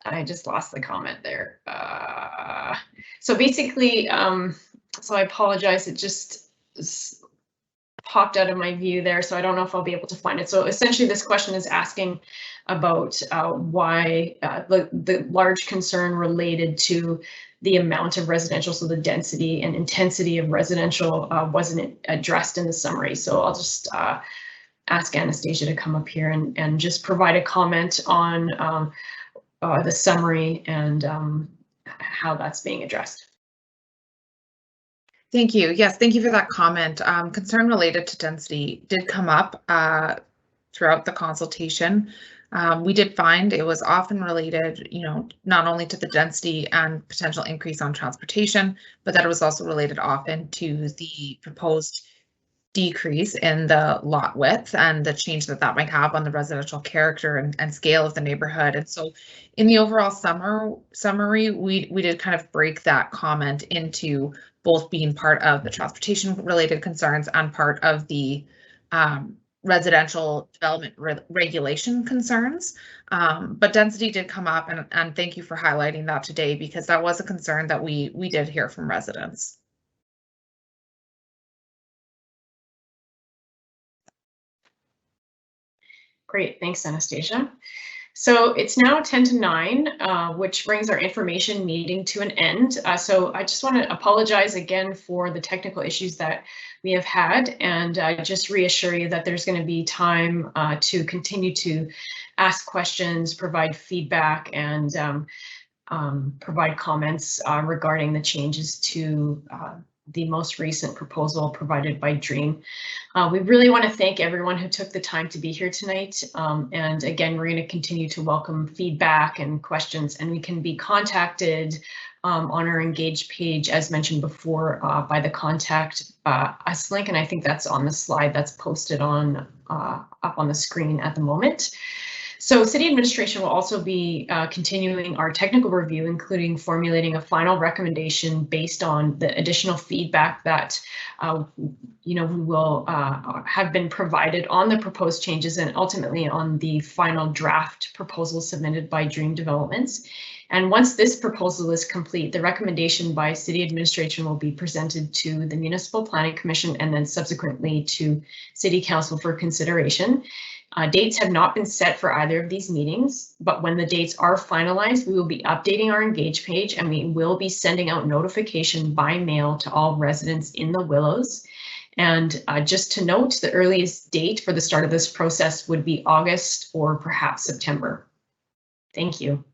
I just lost the comment there. So basically, so I apologize, it just popped out of my view there, so I don't know if I'll be able to find it. So essentially this question is asking about why the large concern related to the amount of residential, so the density and intensity of residential wasn't addressed in the summary. So I'll just ask Anastasia to come up here and just provide a comment on the summary and how that's being addressed. Thank you. Yes, thank you for that comment. Concern related to density did come up throughout the consultation. We did find it was often related, you know, not only to the density and potential increase on transportation, but that it was also related often to the proposed decrease in the lot width and the change that might have on the residential character and scale of the neighborhood. And so in the overall summary, we did kind of break that comment into both being part of the transportation related concerns and part of the residential development regulation concerns. But density did come up, and thank you for highlighting that today, because that was a concern that we did hear from residents. Great, thanks, Anastasia. So it's now 10 to 9, which brings our information meeting to an end. So I just want to apologize again for the technical issues that we have had, and just reassure you that there's going to be time to continue to ask questions, provide feedback, and provide comments regarding the changes to the most recent proposal provided by DREAM. We really want to thank everyone who took the time to be here tonight. And again, we're going to continue to welcome feedback and questions, and we can be contacted on our Engage page, as mentioned before, by the Contact Us link. And I think that's on the slide that's posted on up on the screen at the moment. So City Administration will also be continuing our technical review, including formulating a final recommendation based on the additional feedback that we will have been provided on the proposed changes and ultimately on the final draft proposal submitted by Dream Developments. And once this proposal is complete, the recommendation by City Administration will be presented to the Municipal Planning Commission and then subsequently to City Council for consideration. Dates have not been set for either of these meetings, but when the dates are finalized, we will be updating our Engage page and we will be sending out notification by mail to all residents in the Willows. And just to note, the earliest date for the start of this process would be August or perhaps September. Thank you.